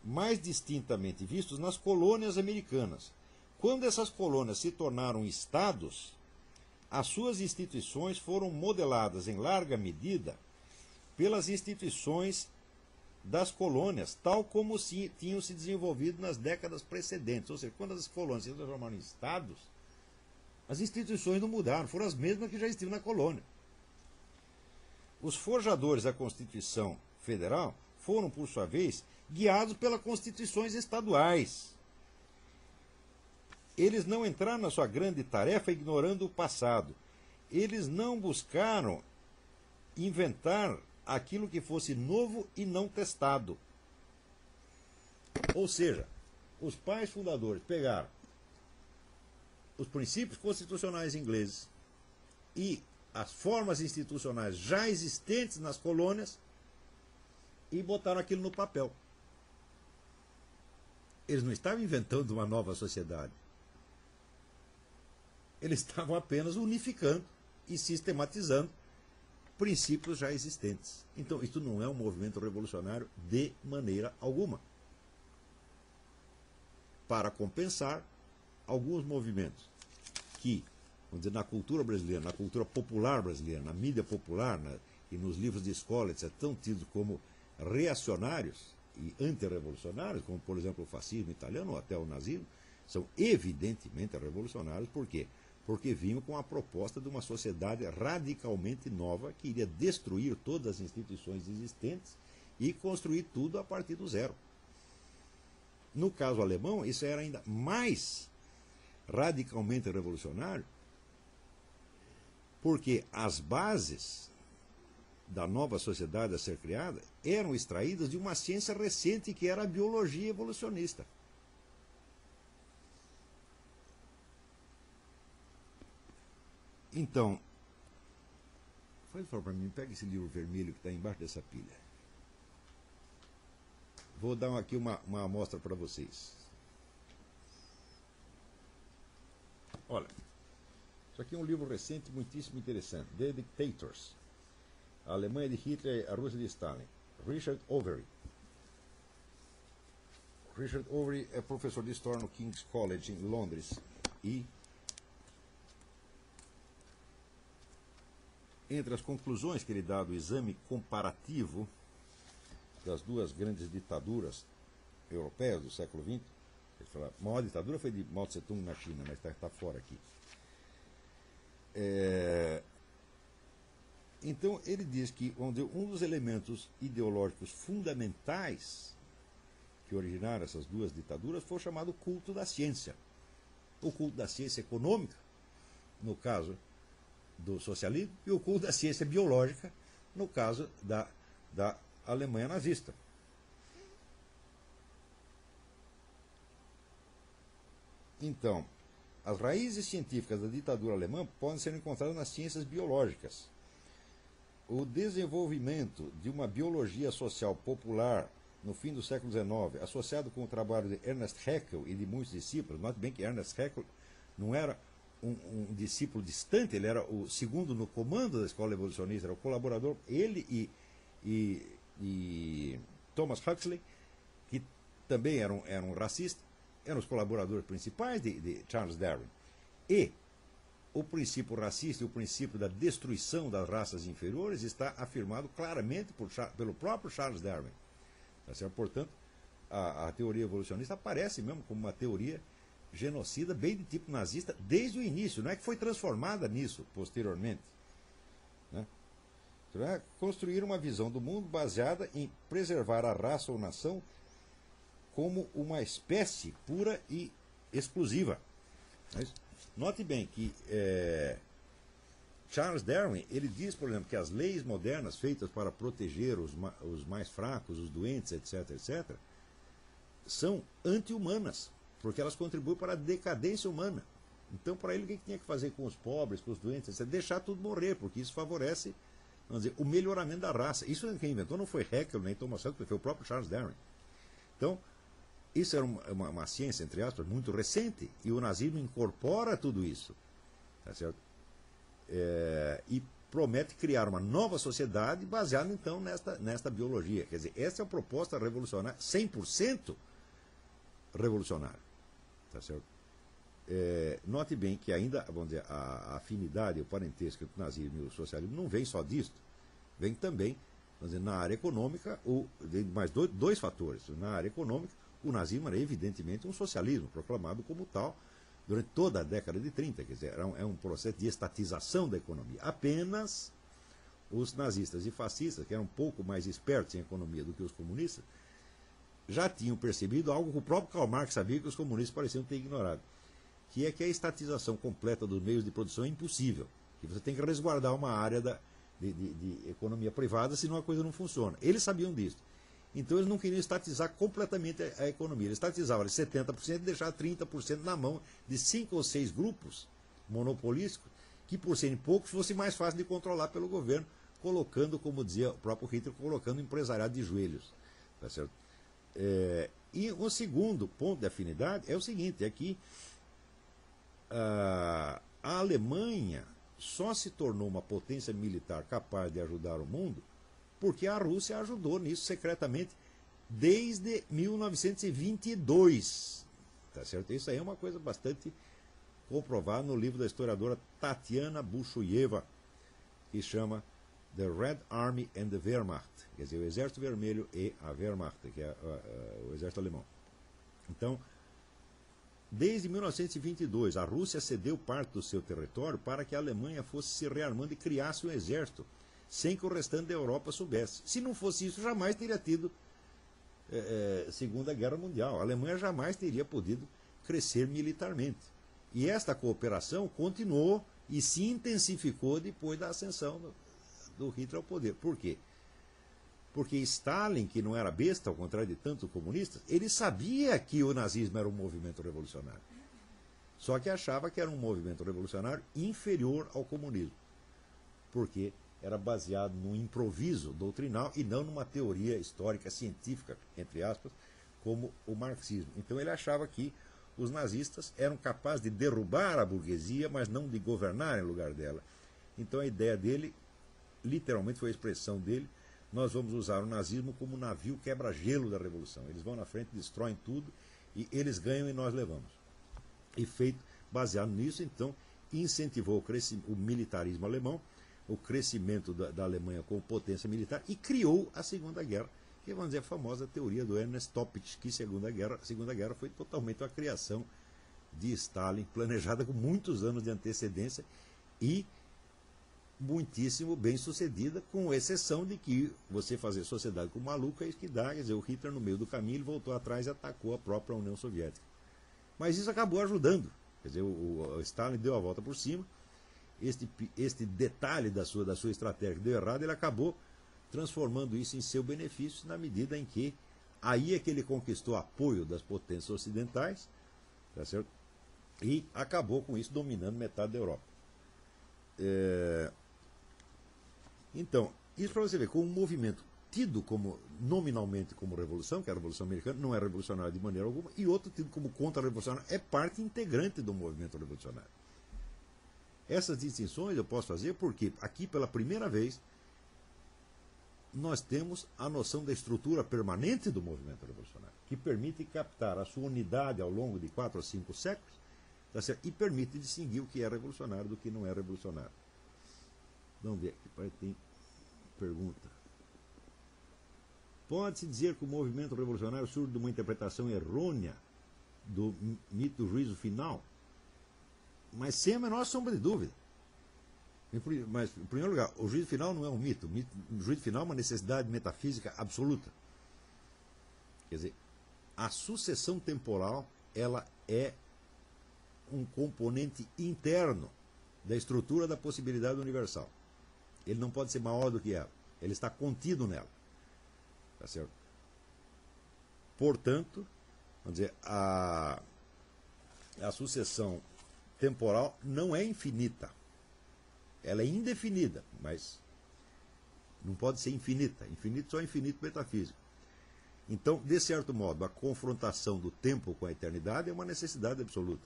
mais distintamente vistos nas colônias americanas. Quando essas colônias se tornaram estados, as suas instituições foram modeladas em larga medida pelas instituições das colônias, tal como tinham se desenvolvido nas décadas precedentes. Ou seja, quando as colônias se transformaram em estados, as instituições não mudaram, foram as mesmas que já existiam na colônia. Os forjadores da Constituição Federal foram, por sua vez, guiados pelas constituições estaduais. Eles não entraram na sua grande tarefa ignorando o passado. Eles não buscaram inventar aquilo que fosse novo e não testado. Ou seja, os pais fundadores pegaram os princípios constitucionais ingleses e as formas institucionais já existentes nas colônias e botaram aquilo no papel. Eles não estavam inventando uma nova sociedade. Eles estavam apenas unificando e sistematizando princípios já existentes. Então, isso não é um movimento revolucionário de maneira alguma. Para compensar alguns movimentos que, vamos dizer, na cultura brasileira, na cultura popular brasileira, na mídia popular e nos livros de escola, etc., são tidos como reacionários e antirrevolucionários, como, por exemplo, o fascismo italiano ou até o nazismo, são evidentemente revolucionários. Por quê? Porque vinham com a proposta de uma sociedade radicalmente nova que iria destruir todas as instituições existentes e construir tudo a partir do zero. No caso alemão, isso era ainda mais radicalmente revolucionário, porque as bases da nova sociedade a ser criada eram extraídas de uma ciência recente que era a biologia evolucionista. Então, faz favor para mim, pega esse livro vermelho que está embaixo dessa pilha. Vou dar aqui uma amostra para vocês. Olha, isso aqui é um livro recente, muitíssimo interessante. The Dictators. A Alemanha de Hitler e a Rússia de Stalin. Richard Overy. Richard Overy é professor de História no King's College, em Londres. E entre as conclusões que ele dá do exame comparativo das duas grandes ditaduras europeias do século XX, ele fala, a maior ditadura foi de Mao Tse-tung na China, mas está fora aqui. Então ele diz que um dos elementos ideológicos fundamentais que originaram essas duas ditaduras foi o chamado culto da ciência. O culto da ciência econômica, no caso do socialismo, e o culto da ciência biológica, no caso da Alemanha nazista. Então, as raízes científicas da ditadura alemã podem ser encontradas nas ciências biológicas. O desenvolvimento de uma biologia social popular no fim do século XIX, associado com o trabalho de Ernest Haeckel e de muitos discípulos, note bem que Ernest Haeckel não era um discípulo distante, ele era o segundo no comando da escola evolucionista, era o colaborador, ele e Thomas Huxley, que também eram racistas, eram os colaboradores principais de Charles Darwin. E o princípio racista e o princípio da destruição das raças inferiores está afirmado claramente pelo próprio Charles Darwin. Tá certo? Portanto, a teoria evolucionista aparece mesmo como uma teoria genocida, bem de tipo nazista, desde o início. Não é que foi transformada nisso posteriormente. Né? Então, é construir uma visão do mundo baseada em preservar a raça ou nação como uma espécie pura e exclusiva. Mas, note bem que Charles Darwin, ele diz, por exemplo, que as leis modernas feitas para proteger os mais fracos, os doentes, etc., são anti-humanas, porque elas contribuem para a decadência humana. Então, para ele, o que tinha que fazer com os pobres, com os doentes, etc., deixar tudo morrer, porque isso favorece, vamos dizer, o melhoramento da raça. Isso quem inventou não foi Haeckel nem Thomas Huxley, foi o próprio Charles Darwin. Então, isso era uma ciência, entre aspas, muito recente, e o nazismo incorpora tudo isso. Tá certo? E promete criar uma nova sociedade baseada, então, nesta biologia. Quer dizer, essa é a proposta revolucionária, 100% revolucionária. Tá certo? Note bem que ainda, vamos dizer, a afinidade, o parentesco entre o nazismo e o socialismo não vem só disto. Vem também, vamos dizer, na área econômica, mais dois fatores. Na área econômica, o nazismo era evidentemente um socialismo, proclamado como tal durante toda a década de 30. Quer dizer, é um processo de estatização da economia. Apenas os nazistas e fascistas, que eram um pouco mais espertos em economia do que os comunistas, já tinham percebido algo que o próprio Karl Marx sabia que os comunistas pareciam ter ignorado, que é que a estatização completa dos meios de produção é impossível, que você tem que resguardar uma área de economia privada, senão a coisa não funciona. Eles sabiam disso. Então eles não queriam estatizar completamente a economia. Eles estatizavam 70% e deixavam 30% na mão de 5 ou 6 grupos monopolísticos, que por serem poucos fosse mais fácil de controlar pelo governo, colocando, como dizia o próprio Hitler, colocando o empresariado de joelhos. Tá certo? E o segundo ponto de afinidade é o seguinte, é que a Alemanha só se tornou uma potência militar capaz de ajudar o mundo porque a Rússia ajudou nisso secretamente desde 1922. Tá certo? Isso aí é uma coisa bastante comprovada no livro da historiadora Tatiana Bushuyeva, que chama The Red Army and the Wehrmacht, quer dizer, o Exército Vermelho e a Wehrmacht, que é o exército alemão. Então, desde 1922, a Rússia cedeu parte do seu território para que a Alemanha fosse se rearmando e criasse um exército, sem que o restante da Europa soubesse. Se não fosse isso, jamais teria tido Segunda Guerra Mundial. A Alemanha jamais teria podido crescer militarmente. E esta cooperação continuou e se intensificou depois da ascensão do Hitler ao poder. Por quê? Porque Stalin, que não era besta, ao contrário de tantos comunistas, ele sabia que o nazismo era um movimento revolucionário. Só que achava que era um movimento revolucionário inferior ao comunismo. Porque era baseado num improviso doutrinal e não numa teoria histórica, científica, entre aspas, como o marxismo. Então ele achava que os nazistas eram capazes de derrubar a burguesia, mas não de governar em lugar dela. Então a ideia dele, literalmente foi a expressão dele, nós vamos usar o nazismo como navio quebra-gelo da revolução. Eles vão na frente, destroem tudo, e eles ganham e nós levamos. E feito, baseado nisso, então, incentivou o militarismo alemão, o crescimento da Alemanha como potência militar, e criou a Segunda Guerra, que vamos dizer a famosa teoria do Ernest Toppich, que a Segunda Guerra foi totalmente a criação de Stalin, planejada com muitos anos de antecedência e muitíssimo bem sucedida, com exceção de que você fazer sociedade com maluco é isso que dá. Quer dizer, o Hitler no meio do caminho ele voltou atrás e atacou a própria União Soviética. Mas isso acabou ajudando. Quer dizer, o Stalin deu a volta por cima. Este detalhe da sua estratégia que deu errado, ele acabou transformando isso em seu benefício, na medida em que aí é que ele conquistou apoio das potências ocidentais, tá certo? E acabou com isso dominando metade da Europa. Então, isso para você ver, com um movimento tido como nominalmente como revolução, que é a Revolução Americana, não é revolucionário de maneira alguma, e outro tido como contra-revolucionário, é parte integrante do movimento revolucionário. Essas distinções eu posso fazer porque aqui pela primeira vez nós temos a noção da estrutura permanente do movimento revolucionário, que permite captar a sua unidade ao longo de 4 a 5 séculos, tá certo? E permite distinguir o que é revolucionário do que não é revolucionário. Vamos ver aqui, tem pergunta. Pode-se dizer que o movimento revolucionário surge de uma interpretação errônea do mito do juízo final? Mas sem a menor sombra de dúvida. Mas, em primeiro lugar, o juízo final não é um mito. O juízo final é uma necessidade metafísica absoluta. Quer dizer, a sucessão temporal ela é um componente interno da estrutura da possibilidade universal. Ele não pode ser maior do que ela. Ele está contido nela. Tá certo? Portanto, vamos dizer, a sucessão temporal não é infinita. Ela é indefinida, mas não pode ser infinita. Infinito só é infinito metafísico. Então, de certo modo, a confrontação do tempo com a eternidade é uma necessidade absoluta.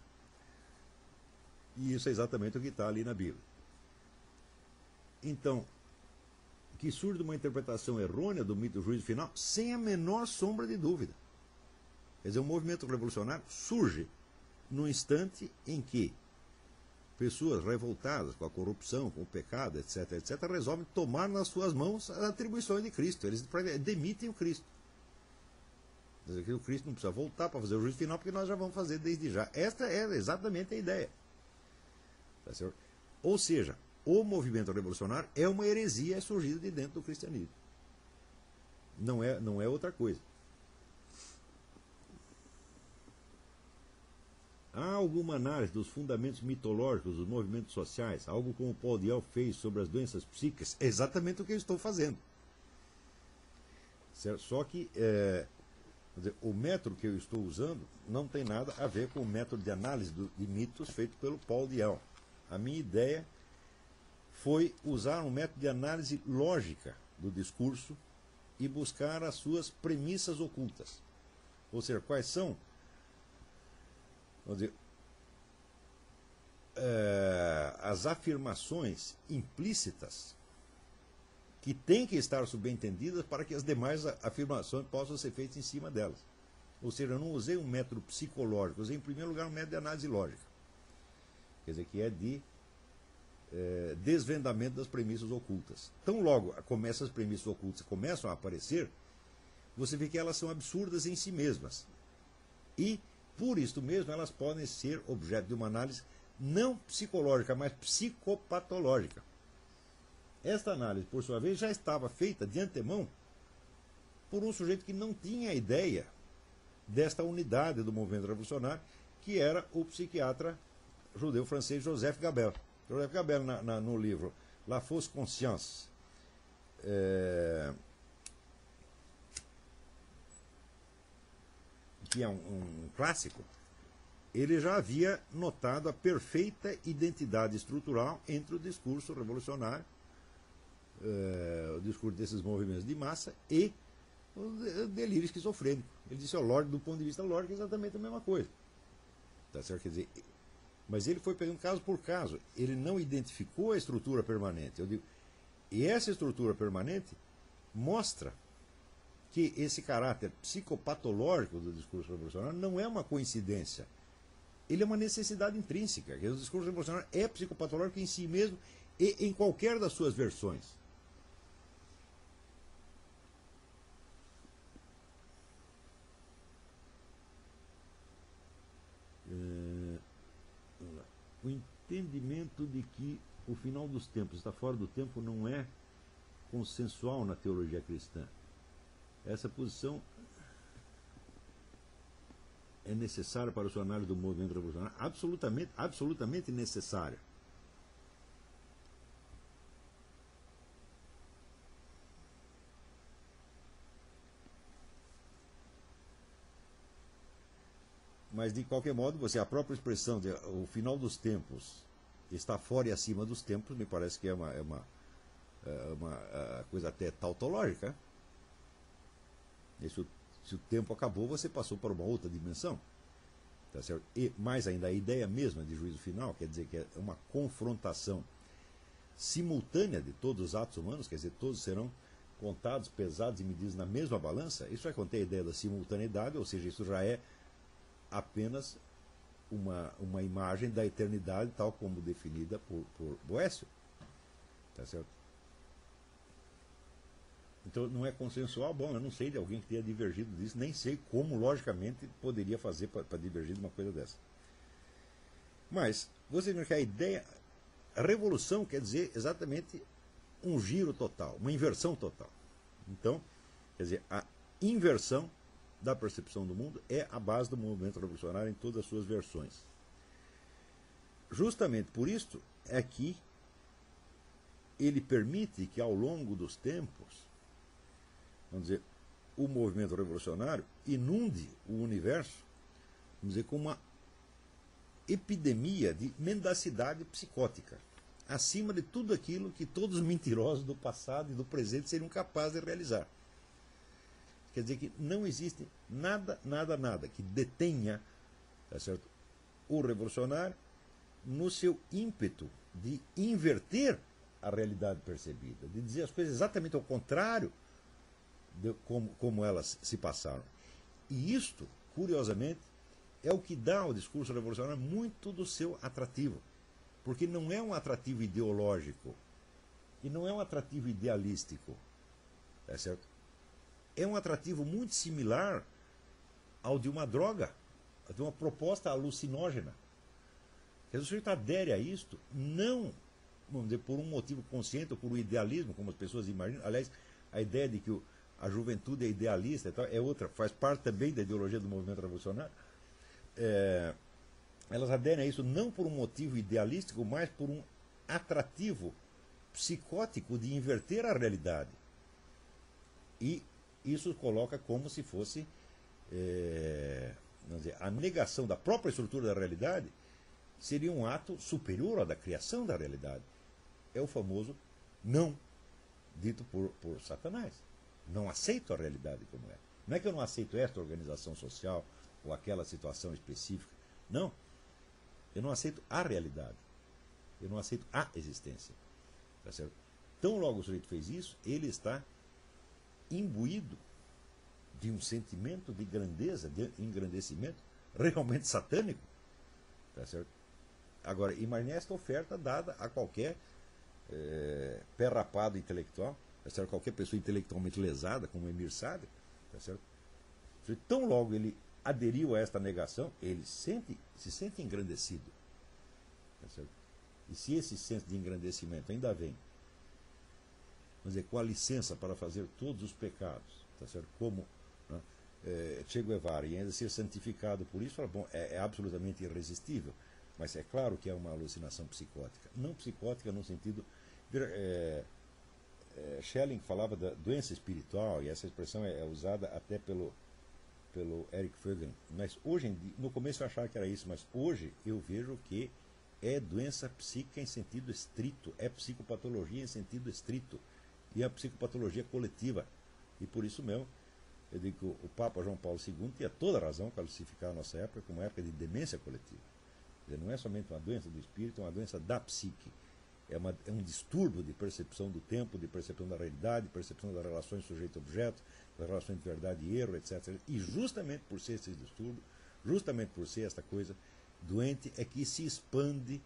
E isso é exatamente o que está ali na Bíblia. Então, que surge de uma interpretação errônea do mito do juízo final, sem a menor sombra de dúvida. Quer dizer, o movimento revolucionário surge no instante em que pessoas revoltadas com a corrupção, com o pecado, etc., etc., resolvem tomar nas suas mãos as atribuições de Cristo. Eles demitem o Cristo. Quer dizer, que o Cristo não precisa voltar para fazer o juízo final, porque nós já vamos fazer desde já. Esta é exatamente a ideia. Tá certo? Ou seja, o movimento revolucionário é uma heresia surgida de dentro do cristianismo. Não é outra coisa. Há alguma análise dos fundamentos mitológicos dos movimentos sociais, algo como Paul Diel fez sobre as doenças psíquicas? É exatamente o que eu estou fazendo. Certo? Só que o método que eu estou usando não tem nada a ver com o método de análise de mitos feito pelo Paul Diel. A minha ideia foi usar um método de análise lógica do discurso e buscar as suas premissas ocultas. Ou seja, quais são, vamos dizer, as afirmações implícitas que têm que estar subentendidas para que as demais afirmações possam ser feitas em cima delas. Ou seja, eu não usei um método psicológico, usei em primeiro lugar um método de análise lógica. Quer dizer, que é de desvendamento das premissas ocultas. Tão logo como essas premissas ocultas começam a aparecer, você vê que elas são absurdas em si mesmas. E, por isso mesmo, elas podem ser objeto de uma análise não psicológica, mas psicopatológica. Esta análise, por sua vez, já estava feita de antemão por um sujeito que não tinha ideia desta unidade do movimento revolucionário, que era o psiquiatra judeu francês Joseph Gabel. Joseph Gabel, no livro La Fausse Conscience, que é um clássico, ele já havia notado a perfeita identidade estrutural entre o discurso revolucionário, o discurso desses movimentos de massa e o delírio esquizofrênico. Ele disse, do ponto de vista lógico, é exatamente a mesma coisa. Tá certo? Quer dizer, mas ele foi pegando caso por caso. Ele não identificou a estrutura permanente. Eu digo, e essa estrutura permanente mostra que esse caráter psicopatológico do discurso revolucionário não é uma coincidência. Ele é uma necessidade intrínseca. O discurso revolucionário é psicopatológico em si mesmo e em qualquer das suas versões. O entendimento de que o final dos tempos está fora do tempo não é consensual na teologia cristã. Essa posição é necessária para a sua análise do movimento revolucionário? Absolutamente necessária. Mas, de qualquer modo, a própria expressão de o final dos tempos está fora e acima dos tempos, me parece que é uma coisa até tautológica. E se o tempo acabou, você passou para uma outra dimensão. tá certo? E mais ainda, a ideia mesma de juízo final, quer dizer que é uma confrontação simultânea de todos os atos humanos, quer dizer, todos serão contados, pesados e medidos na mesma balança. Isso vai conter a ideia da simultaneidade, ou seja, isso já é apenas uma imagem da eternidade tal como definida por Boécio. Tá certo? Então não é consensual. Bom, eu não sei de alguém que tenha divergido disso, nem sei como logicamente poderia fazer para divergir de uma coisa dessa. Mas você vê que a ideia, a revolução quer dizer exatamente um giro total, uma inversão total. Então, quer dizer, a inversão da percepção do mundo é a base do movimento revolucionário em todas as suas versões. Justamente por isso é que ele permite que ao longo dos tempos, vamos dizer, o movimento revolucionário inunde o universo, vamos dizer, com uma epidemia de mendacidade psicótica, acima de tudo aquilo que todos os mentirosos do passado e do presente seriam capazes de realizar. Quer dizer que não existe nada que detenha, tá certo, o revolucionário no seu ímpeto de inverter a realidade percebida, de dizer as coisas exatamente ao contrário de como elas se passaram. E isto, curiosamente, é o que dá ao discurso revolucionário muito do seu atrativo. Porque não é um atrativo ideológico e não é um atrativo idealístico. Tá certo? É um atrativo muito similar ao de uma droga, de uma proposta alucinógena. O sujeito adere a isto, não, vamos dizer, por um motivo consciente ou por um idealismo, como as pessoas imaginam. Aliás, a ideia de que a juventude é idealista e tal, é outra, faz parte também da ideologia do movimento revolucionário. Elas aderem a isso não por um motivo idealístico, mas por um atrativo psicótico de inverter a realidade. E isso coloca como se fosse vamos dizer, a negação da própria estrutura da realidade seria um ato superior ao da criação da realidade. É o famoso não dito por Satanás. Não aceito a realidade como é. Não é que eu não aceito esta organização social ou aquela situação específica. Não. Eu não aceito a realidade. Eu não aceito a existência. Tá certo? Tão logo o sujeito fez isso, ele está imbuído de um sentimento de grandeza, de engrandecimento, realmente satânico. Tá certo? Agora, imagine esta oferta dada a qualquer pé rapado intelectual, tá certo? Qualquer pessoa intelectualmente lesada, como Emir Sade. Tá certo? Tão logo ele aderiu a esta negação, ele se sente engrandecido. Tá certo? E se esse senso de engrandecimento ainda vem, vamos dizer, com a licença para fazer todos os pecados, tá certo? Como, né, Che Guevara, e ainda ser santificado por isso, fala, bom, é absolutamente irresistível. Mas é claro que é uma alucinação psicótica. Não psicótica no sentido... Schelling falava da doença espiritual, e essa expressão é usada até pelo Eric Fögel. Mas hoje em dia, no começo eu achava que era isso, mas hoje eu vejo que é doença psíquica em sentido estrito, é psicopatologia em sentido estrito, e a psicopatologia coletiva. E por isso mesmo, eu digo que o Papa João Paulo II tinha toda a razão para classificar a nossa época como uma época de demência coletiva. Quer dizer, não é somente uma doença do espírito, é uma doença da psique. É um distúrbio de percepção do tempo, de percepção da realidade, de percepção das relações sujeito-objeto, das relações de verdade e erro, etc. E justamente por ser esse distúrbio, justamente por ser esta coisa doente, é que se expande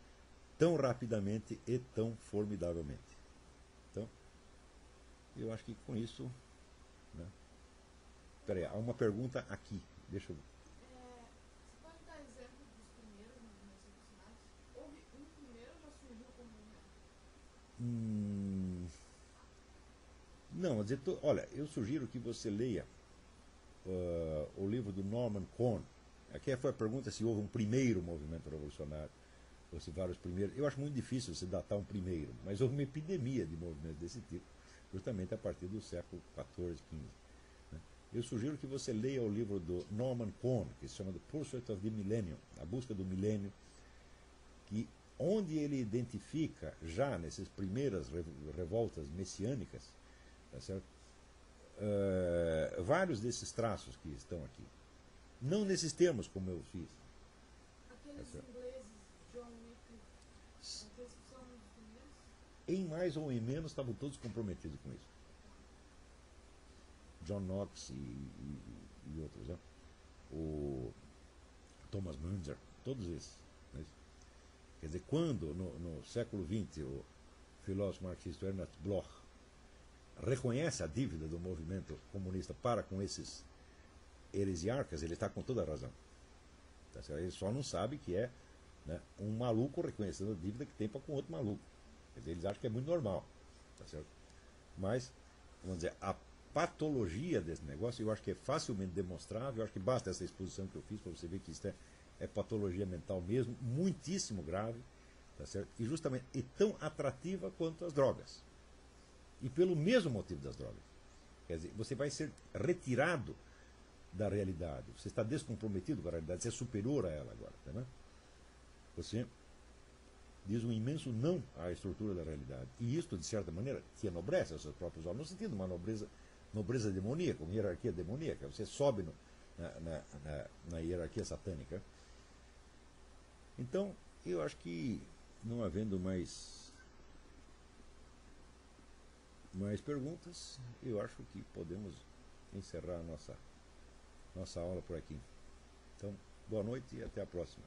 tão rapidamente e tão formidavelmente. Então, eu acho que com isso... Né? Espera aí, há uma pergunta aqui. Deixa eu... Você pode dar exemplo dos primeiros movimentos revolucionários? Houve um primeiro ou já surgiu como movimento? Não, dizer, olha, eu sugiro que você leia o livro do Norman Cohn. Aqui foi a pergunta se houve um primeiro movimento revolucionário, ou se vários primeiros. Eu acho muito difícil você datar um primeiro, mas houve uma epidemia de movimentos desse tipo, justamente a partir do século XIV, XV. Né? Eu sugiro que você leia o livro do Norman Cohn, que se chama The Pursuit of the Millennium, A Busca do Milênio, onde ele identifica, já nessas primeiras revoltas messiânicas, tá certo? Vários desses traços que estão aqui. Não nesses termos, como eu fiz, aqueles certo? ingleses, John Wycliffe, aqueles que são os primeiros? Em mais ou em menos estavam todos comprometidos com isso. John Knox e outros, né? O Thomas Munger, todos esses. Né? Quer dizer, quando no século XX o filósofo marxista Ernst Bloch reconhece a dívida do movimento comunista para com esses heresiarcas, ele está com toda a razão. Tá certo? Ele só não sabe que é, né, um maluco reconhecendo a dívida que tem para com outro maluco. Quer dizer, eles acham que é muito normal. Tá certo? Mas, vamos dizer, a patologia desse negócio eu acho que é facilmente demonstrável. Eu acho que basta essa exposição que eu fiz para você ver que isso é patologia mental mesmo, muitíssimo grave, tá certo? E justamente e tão atrativa quanto as drogas. E pelo mesmo motivo das drogas. Quer dizer, você vai ser retirado da realidade, você está descomprometido com a realidade, você é superior a ela agora. Tá, né? Você diz um imenso não à estrutura da realidade. E isto, de certa maneira, te enobrece aos seus próprios olhos, no sentido de uma nobreza demoníaca, uma hierarquia demoníaca. Você sobe na hierarquia satânica. Então, eu acho que, não havendo mais perguntas, eu acho que podemos encerrar a nossa aula por aqui. Então, boa noite e até a próxima.